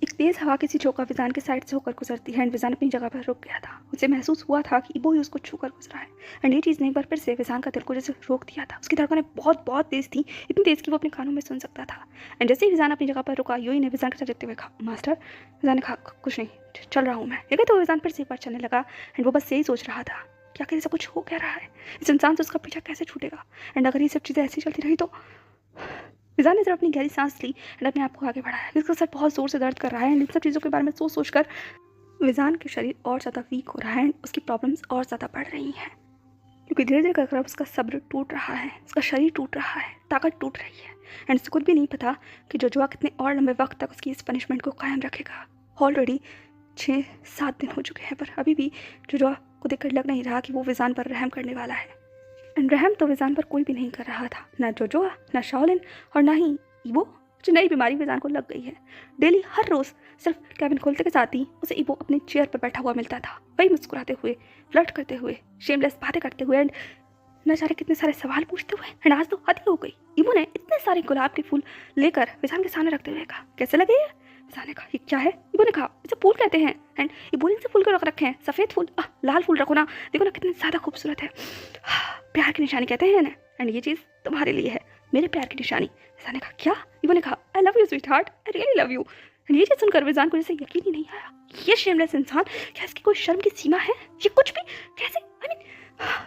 एक तेज़ हवा किसी झोंका विजान के साइड से होकर गुजरती है एंड विजान अपनी जगह पर रुक गया था। उसे महसूस हुआ था कि ईबो ही उसको छूकर गुजरा है। एंड ये चीज़ ने एक बार फिर से विजान का दिल को जैसे रोक दिया था। उसकी धड़कनें बहुत बहुत तेज़ थी, इतनी तेज़ कि वो अपने कानों में सुन सकता था। एंड जैसे ही विजान अपनी जगह पर रुका, यूई ने विजान के साथ देखते हुए कहा, मास्टर। विजान ने कहा, कुछ नहीं, चल रहा हूँ मैं। ठीक है, तो विजान फिर से एक बार चलने लगा एंड वो बस यही सोच रहा था कि आखिर ऐसा कुछ हो क्या रहा है, इस इंसान से उसका पीछा कैसे छूटेगा। एंड अगर ये सब चीज़ें ऐसी चलती रही तो विजान ने सिर्फ अपनी गहरी सांस ली एंड अपने आप को आगे बढ़ाया। इसका सर बहुत जोर से दर्द कर रहा है एंड इन सब चीज़ों के बारे में सोच सोचकर विजान के शरीर और ज़्यादा वीक हो रहा है एंड उसकी प्रॉब्लम्स और ज़्यादा बढ़ रही हैं, क्योंकि धीरे धीरे कर उसका सब्र टूट रहा है, उसका शरीर टूट रहा है, ताकत टूट रही है। एंड उसको खुद भी नहीं पता कि जोजुआ कितने और लंबे वक्त तक उसकी इस पनिशमेंट को कायम रखेगा। ऑलरेडी 6-7 दिन हो चुके हैं पर अभी भी जोजुआ को देखकर लग नहीं रहा कि वो विजान पर रहम करने वाला है। एंड रहम तो विजान पर कोई भी नहीं कर रहा था, ना जोजुआ, ना शाओलिन और ना ही ईबो। जो नई बीमारी विजान को लग गई है। डेली हर रोज़ सिर्फ कैबिन खोलते के साथ ही उसे ईबो अपने चेयर पर बैठा हुआ मिलता था, वही मुस्कुराते हुए, फ्लर्ट करते हुए, शेमलेस बातें करते हुए एंड न जाने कितने सारे सवाल पूछते हुए। एंड आज तो हद ही हो गई। ईबो ने इतने सारे गुलाब के फूल लेकर विजान के सामने रखते हुए कहा, कैसे लगे ये? विजान ने कहा, ये क्या है? ईबो ने कहा, इसे फूल कहते हैं। एंड ईबो ने इनसे फूल क्यों रख रखे हैं? सफ़ेद फूल, लाल फूल रखो ना, देखो ना कितने ज़्यादा खूबसूरत है। प्यार की निशानी कहते हैं ना, एंड ये चीज़ तुम्हारे लिए है, मेरे प्यार की निशानी। विजान ने कहा, क्या? ईबो ने कहा, I love you sweet heart, I really love you. And ये चीज़ सुनकर विजान को जैसे यकीन ही नहीं आया। ये शेमलेस इंसान, क्या इसकी कोई शर्म की सीमा है? ये कुछ भी कैसे? आई मीन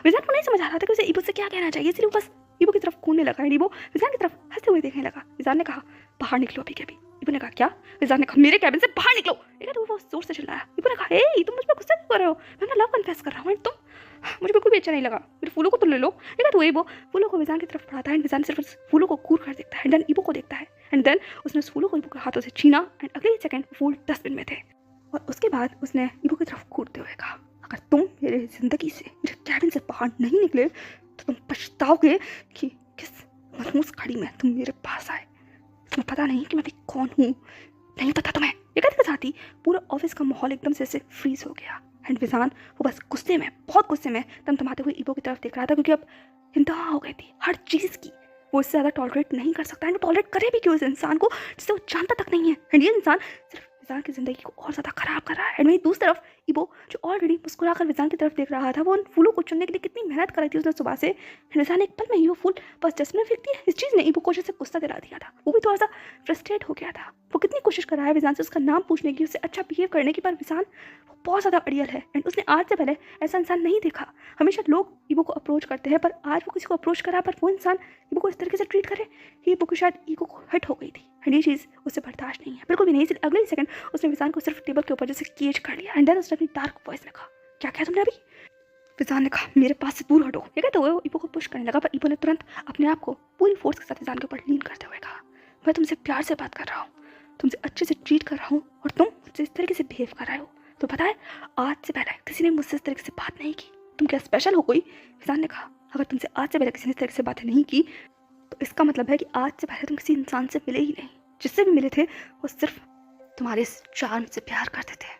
विजान को नहीं समझ आ रहा था कि उसे ईबो से क्या कहना चाहिए, इसलिए वो बस ईबो की तरफ कूदने लगा। ईबो विजान की तरफ हंसते हुए देखने लगा। विजान ने कहा, बाहर निकलो अभी के अभी। ईबो ने कहा, क्या? विजान ने कहा, मेरे कैबिन से बाहर निकलो। ठीक है, तो वो जोर से चिल्लाया। ईबो ने कहा, हे तुम मुझ पर गुस्सा क्यों कर रहे हो? मैं अपना लव कन्फेस कर रहा हूँ एंड तुम, मुझे बिल्कुल भी अच्छा नहीं लगा। मेरे फूलों को तो ले लो। ठीक है, तो ईबो फूलों को विजान की तरफ बढ़ाता है एंड विजान सिर्फ उस फूलों को कूर कर देखता है एंड देन ईबो को देखता है एंड देन उसने उस फूलों को ईबो के हाथों से छीना एंड अगले ही सेकंड फूल डस्टबिन में थे। और उसके बाद उसने ईबो की तरफ कूदते हुए कहा, अगर तुम मेरे ज़िंदगी से, मेरे कैबिन से बाहर नहीं निकले तो तुम पछताओगे कि किस मनहूस घड़ी में तुम मेरे पास आए। तुम्हें पता नहीं कि मैं भी कौन हूँ, नहीं पता तुम्हें। ये कहते के साथ ही पूरा ऑफिस का माहौल एकदम से ऐसे फ्रीज हो गया एंड विजान वो बस गुस्से में, बहुत गुस्से में तमतमाते हुए ईबो की तरफ देख रहा था, क्योंकि अब इंतहा हो गई थी हर चीज़ की। वो इससे ज़्यादा टॉलरेट नहीं कर सकता एंड वो टॉलरेट करे भी क्यों इस इंसान को जिससे वो जानता तक नहीं है। एंड ये इंसान सिर्फ विजान की ज़िंदगी को और ज़्यादा ख़राब कर रहा है। एंड वहीं दूसरी तरफ ईबो जो ऑलरेडी मुस्कुराकर विजान की तरफ देख रहा था, वो उन फूलों को चुनने के लिए कितनी मेहनत कर रही थी उसने सुबह से। एंड विजान एक पल में ही वो फूल बस डस्टबिन में फेंक दिया। इस चीज़ ने ईबो को जैसे गुस्सा दिला दिया था। वो भी थोड़ा सा फ्रस्ट्रेट हो गया था। वो कितनी कोशिश कर रहा है विजान से उसका नाम पूछने की, उससे अच्छा बिहेव करने की, पर विजान वो बहुत ज़्यादा अड़ियल है एंड उसने आज से पहले ऐसा इंसान नहीं देखा। हमेशा लोग ईबो को अप्रोच करते हैं पर आज वो किसी को अप्रोच करा पर वो इंसान ईबो को इस तरीके से ट्रीट करे, ईबो की शायद ईगो को हट हो गई थी एंड ये चीज़ उससे बर्दाश्त नहीं है, बिल्कुल भी नहीं। इसलिए अगले सेकंड उसने विजान को सिर्फ टेबल के ऊपर जैसे केज कर लिया एंड देन उसने अपनी डार्क वॉइस में कहा, क्या कहा तुमने अभी? विजान ने कहा, मेरे पास से दूर हटो। ये कहते हुए वो ईबो को पुश करने लगा पर ईबो ने तुरंत अपने आप को पूरी फोर्स के साथ विजान के ऊपर लीन करते हुए कहा, मैं तुमसे प्यार से बात कर रहा हूँ, तुमसे अच्छे से ट्रीट कर रहा हूँ और तुम मुझसे इस तरीके से बिहेव कर रहे हो। तो पता है आज से पहले किसी ने मुझसे इस तरीके से बात नहीं की, तुम क्या स्पेशल हो कोई? विजान ने कहा, अगर तुमसे आज से पहले किसी ने इस तरीके से बातें नहीं की तो इसका मतलब है कि आज से पहले तुम किसी इंसान से मिले ही नहीं। जिससे भी मिले थे वो सिर्फ तुम्हारे इस चार्म से प्यार करते थे,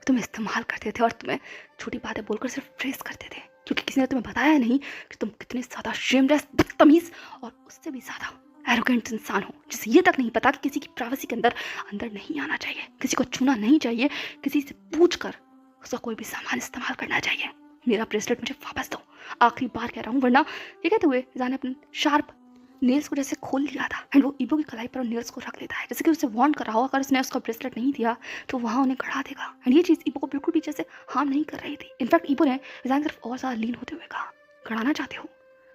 तुम्हें इस्तेमाल करते थे और तुम्हें छोटी बातें बोलकर सिर्फ प्रेस करते थे, क्योंकि किसी ने तुम्हें बताया नहीं कि तुम कितने ज़्यादा शेमलेस, बदतमीज और उससे भी ज़्यादा एरोगेंट इंसान हो, जिसे ये तक नहीं पता कि किसी की प्राइवेसी के अंदर अंदर नहीं आना चाहिए, किसी को छूना नहीं चाहिए, किसी से पूछकर उसका कोई भी सामान इस्तेमाल करना चाहिए। मेरा ब्रेसलेट मुझे वापस दो, आखिरी बार कह रहा हूँ, वरना ये कहते हुए जाने अपने शार्प नेल्स को जैसे खोल लिया था एंड वो ईबो की कलाई पर नेल्स को रख लेता है, जैसे कि उसे वार्न कर रहा हो अगर उसने उसका ब्रेसलेट नहीं दिया तो वहाँ उन्हें गड़ा देगा। एंड ये चीज़ ईबो को बिल्कुल भी जैसे हार्म नहीं कर रही थी। इनफैक्ट ईबो ने विजान की तरफ और ज़्यादा लीन होते हुए कहा, गड़ाना चाहते हो,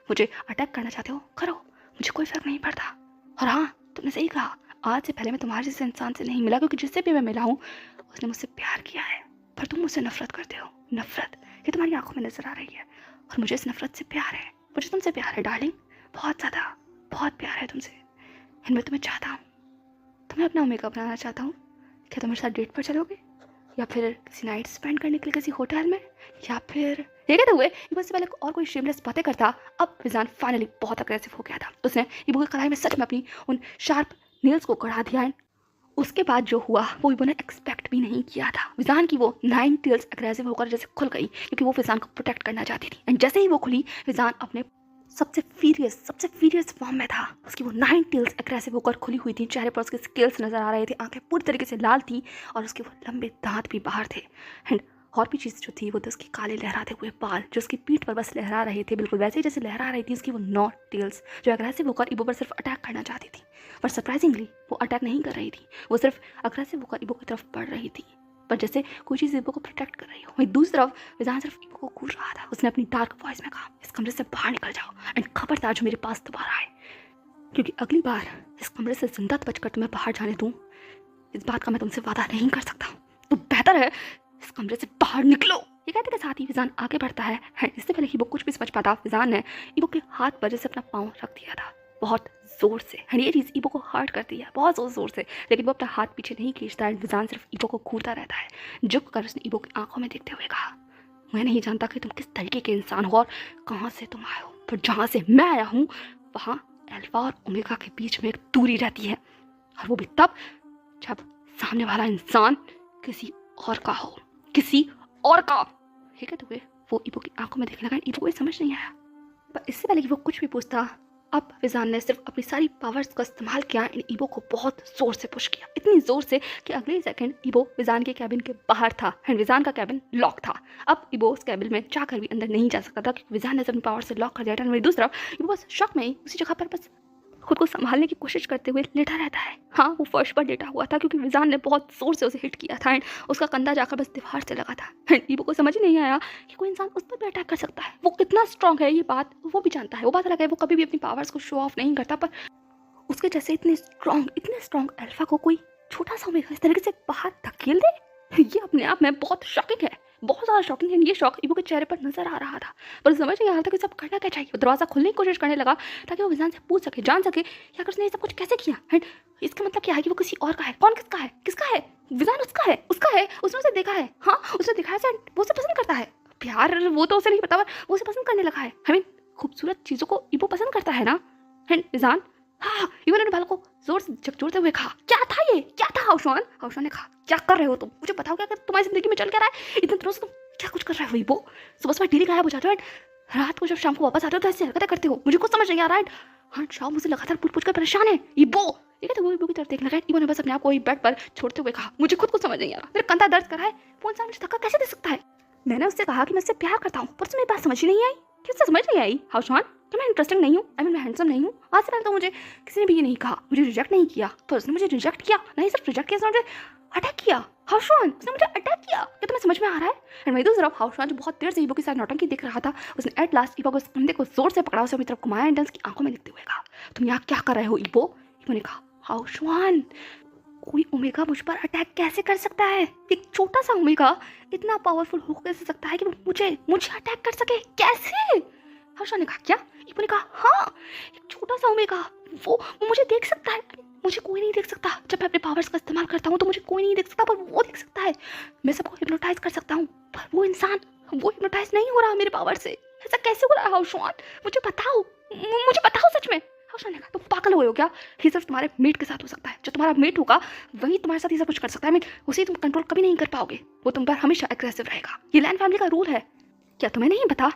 मुझे अटैक करना चाहते हो, करो, मुझे कोई फर्क नहीं पड़ता। और हाँ, तुमने सही कहा, आज से पहले मैं तुम्हारे जैसे इंसान से नहीं मिला, क्योंकि जिससे भी मैं मिला हूँ उसने मुझसे प्यार किया है, पर तुम मुझसे नफरत करते हो। नफरत ये तुम्हारी आंखों में नजर आ रही है और मुझे इस नफरत से प्यार है, मुझे तुमसे प्यार है डार्लिंग, बहुत ज़्यादा, बहुत प्यार है तुमसे। एंड मैं तुम्हें चाहता हूँ, तुम्हें अपना ओमेगा बनाना चाहता हूँ। क्या तुम मेरे साथ डेट पर चलोगे, या फिर किसी नाइट स्पेंड करने के लिए किसी होटल में, या फिर ये कहते हुए ईबो से पहले और कोई शेमलेस बातें करता, अब विजान फाइनली बहुत अग्रेसिव हो गया था। उसने ईबो की कलाई में सच में अपनी उन शार्प नेल्स को गड़ा दिया। उसके बाद जो हुआ वो ईबो ने एक्सपेक्ट भी नहीं किया था। विजान की वो 9 टेल्स अग्रेसिव होकर जैसे खुल गई, क्योंकि वो विजान को प्रोटेक्ट करना चाहती थी। एंड जैसे ही वो खुली, विजान अपने सबसे फीरियस फॉर्म में था। उसकी वो 9 टेल्स अग्रेसिव होकर खुली हुई थी, चेहरे पर उसके स्केल्स नजर आ रहे थे, आंखें पूरी तरीके से लाल थी और उसके वो लंबे दांत भी बाहर थे। एंड और भी चीज़ जो थी वो तो उसके काले लहराते हुए बाल जो उसकी पीठ पर बस लहरा रहे थे, बिल्कुल वैसे ही जैसे लहरा रही थी उसकी वो 9 टेल्स, जो अग्रेसिव होकर ईबो पर सिर्फ अटैक करना चाहती थी। पर सरप्राइजिंगली वो अटैक नहीं कर रही थी, वो सिर्फ अग्रेसिव होकर ईबो की तरफ बढ़ रही थी, पर जैसे कोई चीज़ ईबो को प्रोटेक्ट कर रही हो। वहीं दूसरी तरफ विजान सिर्फ ईबो को घूर रहा था। उसने अपनी डार्क वॉइस में कहा, इस कमरे से बाहर निकल जाओ एंड खबरदार जो मेरे पास दोबारा आए, क्योंकि अगली बार इस कमरे से जिंदा बचकर तुम्हें बाहर जाने दूँ, इस बात का मैं तुमसे वादा नहीं कर सकता। तो बेहतर है इस कमरे से बाहर निकलो। ये कहते के साथ ही विजान आगे बढ़ता है। इससे पहले कि वो कुछ भी समझ पाता, विजान ने ईबो के हाथ पर जैसे अपना पाँव रख दिया था बहुत जोर से। ये चीज़ ईबो को हर्ट करती है बहुत जोर से, लेकिन वो अपना हाथ पीछे नहीं खींचता है। विजान सिर्फ ईबो को घूरता रहता है। झुक कर उसने ईबो की आंखों में देखते हुए कहा, मैं नहीं जानता कि तुम किस तरीके के इंसान हो और कहाँ से तुम आए हो, पर जहाँ से मैं आया हूँ वहाँ अल्फा और ओमेगा के बीच में एक दूरी रहती है, और वो भी तब जब सामने वाला इंसान किसी और का हो, किसी और का। ठीक है, तो वो ईबो की आंखों में देखने लगा। ईबो को समझ नहीं आया, पर इससे पहले कि वो कुछ भी पूछता, अब विजान ने सिर्फ अपनी सारी पावर्स का इस्तेमाल किया। इन ईबो को बहुत जोर से पुश किया, इतनी जोर से कि अगले सेकंड ईबो विजान के कैबिन के बाहर था एंड विजान का कैबिन लॉक था। अब ईबो उस कैबिन में जाकर भी अंदर नहीं जा सकता था, क्योंकि विजान ने अपनी पावर से लॉक कर दिया था। दूसरी तरफ ईबो बस शॉक में ही उसी जगह पर बस खुद को संभालने की कोशिश करते हुए लेटा रहता है। हाँ, वो फर्श पर लेटा हुआ था, क्योंकि विजान ने बहुत जोर से उसे हिट किया था एंड उसका कंधा जाकर बस दीवार से लगा था। एंड ईबो को समझ ही नहीं आया कि कोई इंसान उस पर भी अटैक कर सकता है। वो कितना स्ट्रांग है ये बात वो भी जानता है। वो बात अलग है, वो कभी भी अपनी पावर्स को शो ऑफ नहीं करता, पर उसके जैसे इतने स्ट्रांग अल्फा को कोई छोटा सा ओमेगा इस तरीके से बाहर धकेल दे, ये अपने आप में बहुत शॉकिंग है, बहुत ज़्यादा शॉकिंग है। ये शॉक ईबो के चेहरे पर नजर आ रहा था, पर समझ नहीं आ रहा था कि सब करना क्या चाहिए। वो दरवाज़ा खोलने की कोशिश करने लगा ताकि वो विजान से पूछ सके, जान सके कि आखिर उसने ये सब कुछ कैसे किया। एंड इसका मतलब क्या है कि वो किसी और का है। कौन किसका है? विजान उसका है, उसने उसे देखा है। हाँ, उसने दिखाया से वो उसे पसंद करता है। प्यार वो तो उसे नहीं पता, वो उसे पसंद करने लगा है। खूबसूरत चीज़ों को ईबो पसंद करता है ना। एंड विजान हाँ, ईबो ने बाल को जोर से झकझोरते हुए कहा, क्या था हाउशवान ने कहा, क्या कर रहे हो तुम, मुझे बताओ क्या तुम्हारी जिंदगी में चल क्या रहा है, इतने दिनों से तुम क्या कुछ कर रहे हो। ईबो सुबह डेली गायब हो जाते हो, रात को जब शाम को वापस आते हो तो ऐसे हरकतें करते हो, मुझे कुछ समझ नहीं आ रहा है। हाँ, शाम मुझे लगातार पूछ कर परेशान है। ईबो ये कहते वो ईबो की तरफ देखने लगा। ईबो ने बस अपने आप को बेड पर छोड़ते हुए कहा, मुझे खुद को समझ नहीं आ रहा, मेरा कंधा दर्द कर रहा है, वो इंसान मुझे धक्का कैसे दे सकता है। मैंने उससे कहा कि मैं उससे प्यार करता हूँ, पर उससे मेरी बात समझ ही नहीं आई। क्यों समझ नहीं आई हाउशवान कि मैं इंटरेस्टिंग नहीं हूँ, मैं हैंडसम नहीं हूँ। आज से पहले तो मुझे किसी ने भी ये नहीं कहा, मुझे रिजेक्ट नहीं किया, पर उसने मुझे रिजेक्ट किया। नहीं सिर्फ रिजेक्ट किया, मुझे अटैक किया। हाउशवान उसने मुझे अटैक किया, ये तो मैं समझ में आ रहा है। एंड वही दूसरी तरफ हाउशवान जो बहुत देर से ईबो के साथ नौटंकी देख रहा था, उसने एट लास्ट ईबो को उस कंधे को जोर से पकड़ा, उसे अपनी तरफ घुमाया एंड उसकी आंखों में देखते हुए कहा, तुम यहाँ क्या कर रहे हो ईबो। ईबो ने कहा, हाउशवान कोई ओमेगा मुझ पर अटैक कैसे कर सकता है, एक छोटा सा ओमेगा इतना पावरफुल हो कैसे सकता है कि मुझे अटैक कर सके, कैसे। हाउशवान ने कहा, क्या। ईबो ने कहा, हाँ, एक छोटा सा ओमेगा वो मुझे देख सकता है, मुझे कोई नहीं देख सकता। जब मैं अपने पावर्स का इस्तेमाल करता हूँ तो मुझे कोई नहीं देख सकता, पर वो देख सकता है। मैं सबको हिप्नोटाइज कर सकता हूँ, पर वो इंसान वो हिप्नोटाइज नहीं हो रहा मेरे पावर से। ऐसा कैसे हो रहा है हाउशवान, मुझे बताओ सच में। हौशा ने कहा तुम पागल हुए हो क्या? ये सिर्फ तुम्हारे मेट के साथ हो सकता है। जो तुम्हारा मेट होगा वही तुम्हारे साथ ये सब कुछ कर सकता है। उसे तुम कंट्रोल कभी नहीं कर पाओगे। वो तुम पर हमेशा एग्रेसिव रहेगा। ये लैन फैमिली का रूल है। क्या तुम्हें नहीं पता?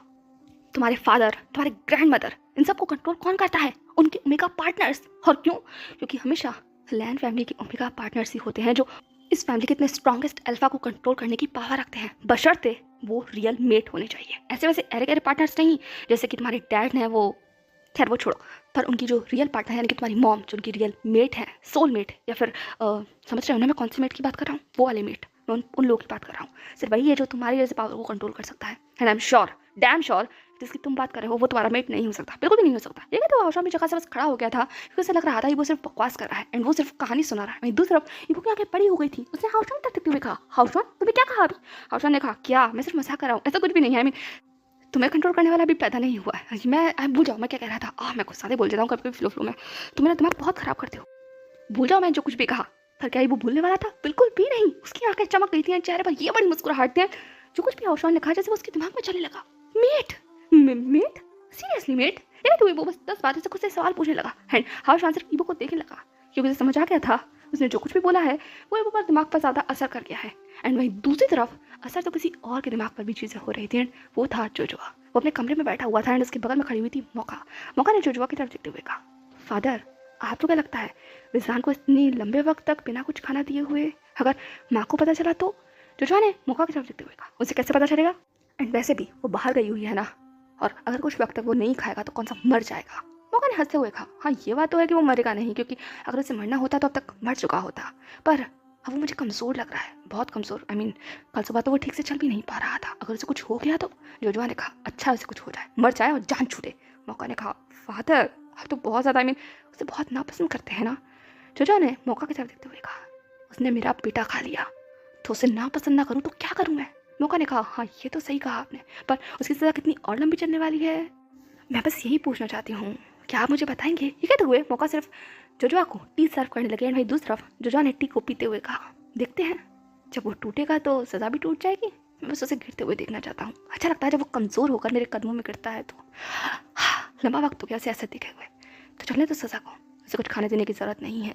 तुम्हारे फादर, तुम्हारे ग्रैंड मदर, इन सबको कंट्रोल कौन करता है? उनके ओमेगा पार्टनर्स। और क्यों? क्योंकि हमेशा लैन फैमिली के ओमेगा पार्टनर्स ही होते हैं जो इस फैमिली के इतने स्ट्रॉन्गेस्ट अल्फा को कंट्रोल करने की पावर रखते हैं, बशर्ते वो रियल मेट होने चाहिए। ऐसे वैसे अरे गहरे पार्टनर्स नहीं, जैसे कि तुम्हारे डैड ने, वो खैर वो छोड़ो, पर उनकी जो रियल पार्टनर है यानी कि तुम्हारी मॉम, जो उनकी रियल मेट है, सोल मेट, या फिर समझ रहे हो ना मैं कौन सी मेट की बात कर रहा हूँ? वो वाले मेट, मैं उन लोगों की बात कर रहा हूँ। सिर्फ वही है जो तुम्हारी जैसे पावर को कंट्रोल कर सकता है। And I am sure, damn sure, जिसकी तुम बात कर रहे हो वो तुम्हारा मेट नहीं हो सकता, बिल्कुल भी नहीं हो सकता। ये तो हौशा में जगह से बस खड़ा हो गया था क्योंकि उसे लग रहा था वो सिर्फ बकवास कर रहा है एंड वो सिर्फ कहानी सुना रहा है। वहीं दूसरी तरफ इबो की आंखें बड़ी हो गई थी। उसने हौशा में तकते हुए कहा, हौशा तुम्हें क्या कहा अभी? हौशा ने कहा, क्या मैं सिर्फ मजाक कर रहा हूँ, ऐसा कुछ भी नहीं है। तुम्हें कंट्रोल करने वाला अभी पैदा नहीं हुआ है। मैं भूल जाओ मैं क्या कह रहा था। मैं गुस्सा से बोल जाता हूँ कभी कभी फ्लो में। तुम मेरा दिमाग बहुत खराब करते हो। भूल जाओ मैं जो कुछ भी कहा। पर क्या वो भूलने वाला था? बिल्कुल भी नहीं। उसकी आंखें चमक गई थी, चेहरे पर ये बड़ी मुस्कुराहट थी। जो कुछ भी हौशा ने कहा जैसे उसके दिमाग में चलने लगा। Mate, mate, seriously mate? तो वो बस 10 बातें से खुद से सवाल पूछने लगा। एंड हौशा सिर्फ ईबो को देखने लगा क्योंकि उसे समझ आ गया था उसने जो कुछ भी बोला है वो ईबो पर दिमाग पर ज्यादा असर कर गया है। एंड वहीं दूसरी तरफ असर तो किसी और के दिमाग पर भी चीजें हो रही थी। एंड वो था जोजुआ। वो अपने कमरे में बैठा हुआ था एंड उसके बगल में खड़ी हुई थी मौका ने जोजुआ की तरफ देखते हुए कहा, फादर आपको क्या लगता है विजान को इतनी लंबे वक्त तक बिना कुछ खाना दिए हुए अगर माँ को पता चला तो? जोजुआ ने मौका की तरफ देखते हुए कहा, उसे कैसे पता चलेगा? एंड वैसे भी वो बाहर गई हुई है ना, और अगर कुछ वक्त तक वो नहीं खाएगा तो कौन सा मर जाएगा। मौका ने हंसते हुए कहा, हाँ ये बात तो है कि वो मरेगा नहीं, क्योंकि अगर उसे मरना होता तो अब तक मर चुका होता। पर अब वो मुझे कमज़ोर लग रहा है, बहुत कमज़ोर। कल सुबह तो वो ठीक से चल भी नहीं पा रहा था। अगर उसे कुछ हो गया तो? जोजुआ ने कहा, अच्छा उसे कुछ हो जाए, मर जाए और जान छूटे। मौका ने कहा, फादर आप तो बहुत ज़्यादा उसे बहुत नापसंद करते हैं ना? जोजुआ ने मौका की तरफ देखते हुए कहा, उसने मेरा बेटा खा लिया तो उसे नापसंद ना करूँ तो क्या करूँ मैं? मौका ने कहा, हाँ ये तो सही कहा आपने, पर उसकी सज़ा कितनी और लंबी चलने वाली है? मैं बस यही पूछना चाहती हूँ, क्या आप मुझे बताएंगे? ये कहते हुए मौका सिर्फ जोजुआ को टी सर्व करने लगे। वहीं दूसरी तरफ जोजुआ ने टी को पीते हुए कहा, देखते हैं जब वो टूटेगा तो सज़ा भी टूट जाएगी। मैं बस उसे गिरते हुए देखना चाहता हूँ। अच्छा लगता है जब वो कमज़ोर होकर मेरे कदमों में गिरता है तो। लंबा वक्त हो गया उसे ऐसे देखे हुए, तो चलने तो सज़ा को, उसे कुछ खाने देने की ज़रूरत नहीं है।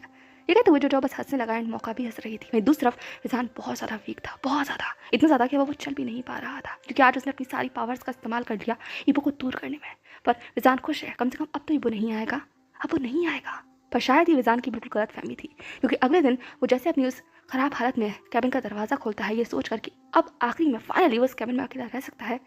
ये कहते हुए जोजुआ बस हंसने लगा एंड मौका भी हंस रही थी। वहीं दूसरी तरफ विजान बहुत ज़्यादा वीक था, बहुत ज़्यादा, इतना ज़्यादा कि वो चल भी नहीं पा रहा था क्योंकि आज उसने अपनी सारी पावर्स का इस्तेमाल कर लिया ईबो को दूर करने में। पर विजान खुश है, कम से कम अब तो ईबो नहीं आएगा, अब वो नहीं आएगा। पर शायद ही विजान की बिल्कुल गलत फहमी थी क्योंकि अगले दिन वो जैसे अपनी उस खराब हालत में कैबिन का दरवाज़ा खोलता है ये सोच कर कि अब आखिरी में फाइनली वो उस कैबिन में अकेला रह सकता है,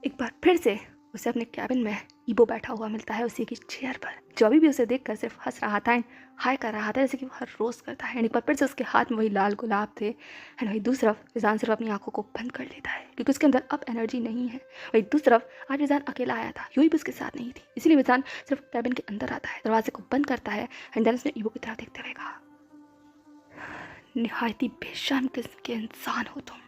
एक बार फिर से उसे अपने कैबिन में ईबो बैठा हुआ मिलता है उसी की चेयर पर, जो अभी भी उसे देखकर सिर्फ हंस रहा था एंड हाय कर रहा था जैसे कि वो हर रोज़ करता है। एंड एक बार फिर से उसके हाथ में वही लाल गुलाब थे। एंड वही दूसरी तरफ विजान सिर्फ अपनी आंखों को बंद कर लेता है क्योंकि उसके अंदर अब एनर्जी नहीं है। वही दूसरी तरफ आज विजान अकेला आया था, यूँ भी उसके साथ नहीं थी, इसीलिए विजान सिर्फ कैबिन के अंदर आता है, दरवाजे को बंद करता है एंड देन उसने ईबो की तरफ देखते हुए कहा, निहायत ही बेशर्म किस्म के इंसान हो तुम।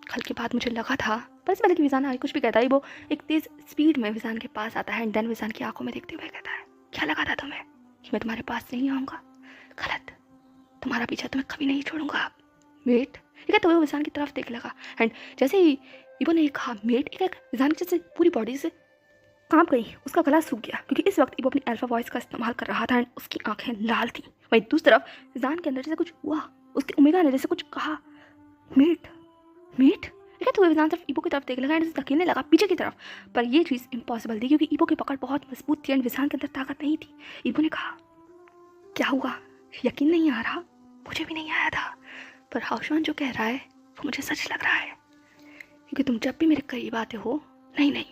कल के बाद मुझे लगा था, पर इससे पहले कि विजान आगे कुछ भी कहता है वो एक तेज़ स्पीड में विजान के पास आता है एंड देन विजान की आंखों में देखते हुए कहता है, क्या लगा था तुम्हें कि मैं तुम्हारे पास नहीं आऊँगा? गलत, तुम्हारा पीछा तुम्हें कभी नहीं छोड़ूंगा मेट। ठीक है, तो वो विजान की तरफ देख लगा एंड जैसे ही ईबो ने कहा मेट, एक विजान की जैसे पूरी बॉडी से कांप गई, उसका गला सूख गया क्योंकि इस वक्त ईबो अपनी अल्फा वॉइस का इस्तेमाल कर रहा था एंड उसकी आंखें लाल थी। वहीं दूसरी तरफ विजान के अंदर जैसे कुछ हुआ, उसके ओमेगा ने जैसे कुछ कहा, मेट मेट। ठीक है, तो विजान सिर्फ ईबो की तरफ देख लगा एंड उसे धकेलने लगा पीछे की तरफ, पर ये चीज़ इम्पॉसिबल थी क्योंकि ईबो की पकड़ बहुत मजबूत थी एंड विजान के अंदर ताकत नहीं थी। ईबो ने कहा, क्या हुआ? यकीन नहीं आ रहा? मुझे भी नहीं आया था, पर हौशान जो कह रहा है वो मुझे सच लग रहा है क्योंकि तुम जब भी मेरे करीब आते हो, नहीं,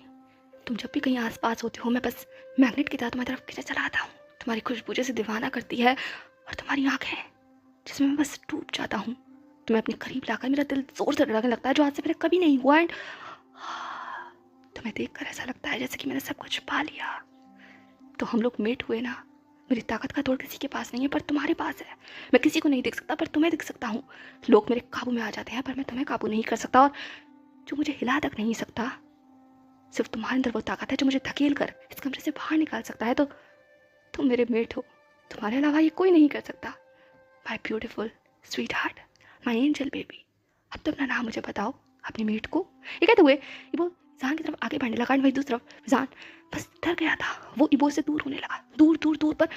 तुम जब भी कहीं आसपास होते हो, मैं बस मैग्नेट की तरह तुम्हारी तरफ खींचा चला आता हूँ। तुम्हारी खुशबू से दीवाना करती है और तुम्हारी आँखें जिसमें मैं बस डूब जाता हूँ। तुम्हें अपने करीब लाकर मेरा दिल जोर से धड़कने लगता है जो आज से पहले कभी नहीं हुआ एंड तुम्हें देखकर ऐसा लगता है जैसे कि मैंने सब कुछ पा लिया। तो हम लोग मेट हुए ना। मेरी ताकत का तोड़ किसी के पास नहीं है पर तुम्हारे पास है। मैं किसी को नहीं देख सकता पर तुम्हें देख सकता हूँ। लोग मेरे काबू में आ जाते हैं पर मैं तुम्हें काबू नहीं कर सकता, और जो मुझे हिला तक नहीं सकता, सिर्फ तुम्हारे अंदर वो ताकत है जो मुझे धकेल कर इस कमरे से बाहर निकाल सकता है। तो तुम मेरे मेट हो, तुम्हारे अलावा ये कोई नहीं कर सकता। माई ब्यूटिफुल स्वीट हार्ट, माई एंजल बेबी, अब तो अपना नाम मुझे बताओ, अपने मेट को। ये कहते हुए वो विजान की तरफ आगे बढ़ने लगा। वही दूसरी तरफ विजान बस डर गया था। वो इबो से दूर होने लगा, दूर दूर दूर। पर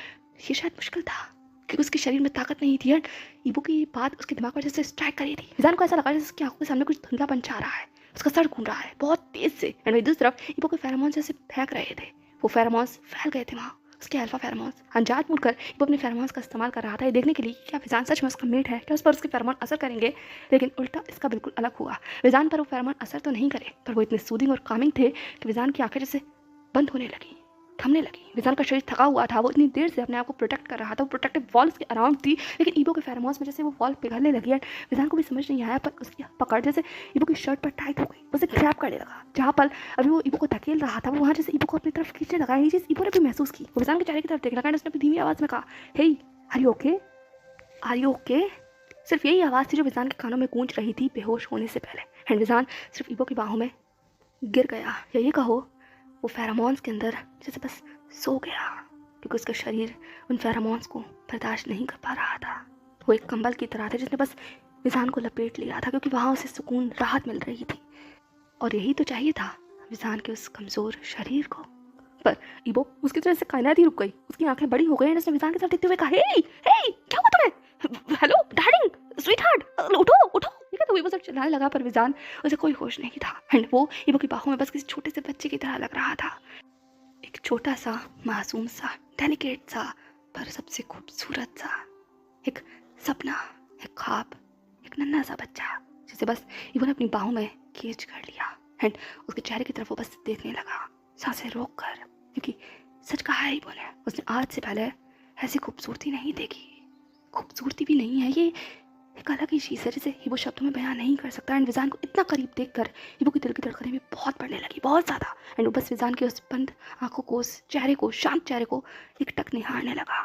ये शायद मुश्किल था क्योंकि उसके शरीर में ताकत नहीं थी। इबो की बात उसके दिमाग पर जैसे स्ट्राइक कर रही थी। विजान को ऐसा लगा जैसे उसकी आंखों के सामने कुछ धुंधलापन छा रहा है, उसका सर घूम रहा है बहुत तेज से। एंड वही दूसरी तरफ इबो के फेरोमोन जैसे फेंक रहे थे। वो फेरोमोन्स फैल गए थे वहाँ, उसके अल्फा फेरोमोन्स। अनजान मुड़कर वो अपने फेरोमोन्स का इस्तेमाल कर रहा था ये देखने के लिए कि क्या विजान सच में उसका मेट है, क्या उस पर उसके फेरोमोन असर करेंगे। लेकिन उल्टा इसका बिल्कुल अलग हुआ। विजान पर वो फेरोमोन असर तो नहीं करे, पर वो इतने सूदिंग और कामिंग थे कि विजान की आंखें जैसे बंद होने लगी, थमने लगी। विजान का शरीर थका हुआ था, वो इतनी देर से अपने आप को प्रोटेक्ट कर रहा था। वो प्रोटेक्टिव वॉल उसके अराउंड थी, लेकिन इबो के फेरोमोन्स में जैसे वो वॉल पिघलने लगी। विजान को भी समझ नहीं आया, पर उसकी पकड़ जैसे इबो की शर्ट पर टाइट हो गई, उसे ग्रैब करने लगा। जहाँ पर अभी वो इबो को धकेल रहा था, वो वहाँ जैसे इबो को अपनी तरफ खींचने लगा। ये चीज़ इबो ने भी महसूस की। वो विजान के चेहरे की तरफ देखने लगा। उसने अपनी धीमी आवाज़ में कहा, hey are you okay, are you okay. सिर्फ यही आवाज़ थी जो विजान के कानों में गूंज रही थी बेहोश होने से पहले। एंड विजान सिर्फ इबो की बाहों में गिर गया, या ये कहो वो फेरोमोन्स के अंदर जैसे बस सो गया, क्योंकि उसका शरीर उन फेरोमोन्स को बर्दाश्त नहीं कर पा रहा था। वो एक कंबल की तरह था जिसने बस विजान को लपेट लिया था, क्योंकि वहाँ उसे सुकून राहत मिल रही थी। और यही तो चाहिए था विजान के उस कमज़ोर शरीर को। पर इबो उसकी तरह से कायनात ही रुक गई, उसकी आंखें बड़ी हो गई। उसने विजान की तरफ देखते हुए कहा, हे हे क्या हुआ तुम्हें, हेलो डार्लिंग, स्वीटहार्ट, उठो उठो। ठीक है, तो इबो सब चिल्लाने लगा, पर विजान उसे कोई होश नहीं था। एंड वो इबो की बाहों में बस किसी छोटे से बच्चे की तरह लग रहा था। एक छोटा सा, मासूम सा, डेलिकेट सा, पर सबसे खूबसूरत सा एक सपना, एक ख्वाब, एक नन्हा सा बच्चा जिसे बस इबो ने अपनी बाहों में कैच कर लिया। एंड उसके चेहरे की तरफ वो बस देखने लगा, सांसें रोक कर, क्योंकि सच कहा है इबो ने, उसने आज से पहले ऐसी खूबसूरती नहीं देखी। खूबसूरती भी नहीं है, ये एक अलग ही चीज़ है जिसे इबो शब्दों में बयान नहीं कर सकता। एंड विजान को इतना करीब देखकर इबो की दिल की धड़कनें भी बहुत बढ़ने लगी, बहुत ज़्यादा। एंड वो बस विजान की उस बंद आंखों को, उस चेहरे को, शांत चेहरे को एकटक निहारने लगा।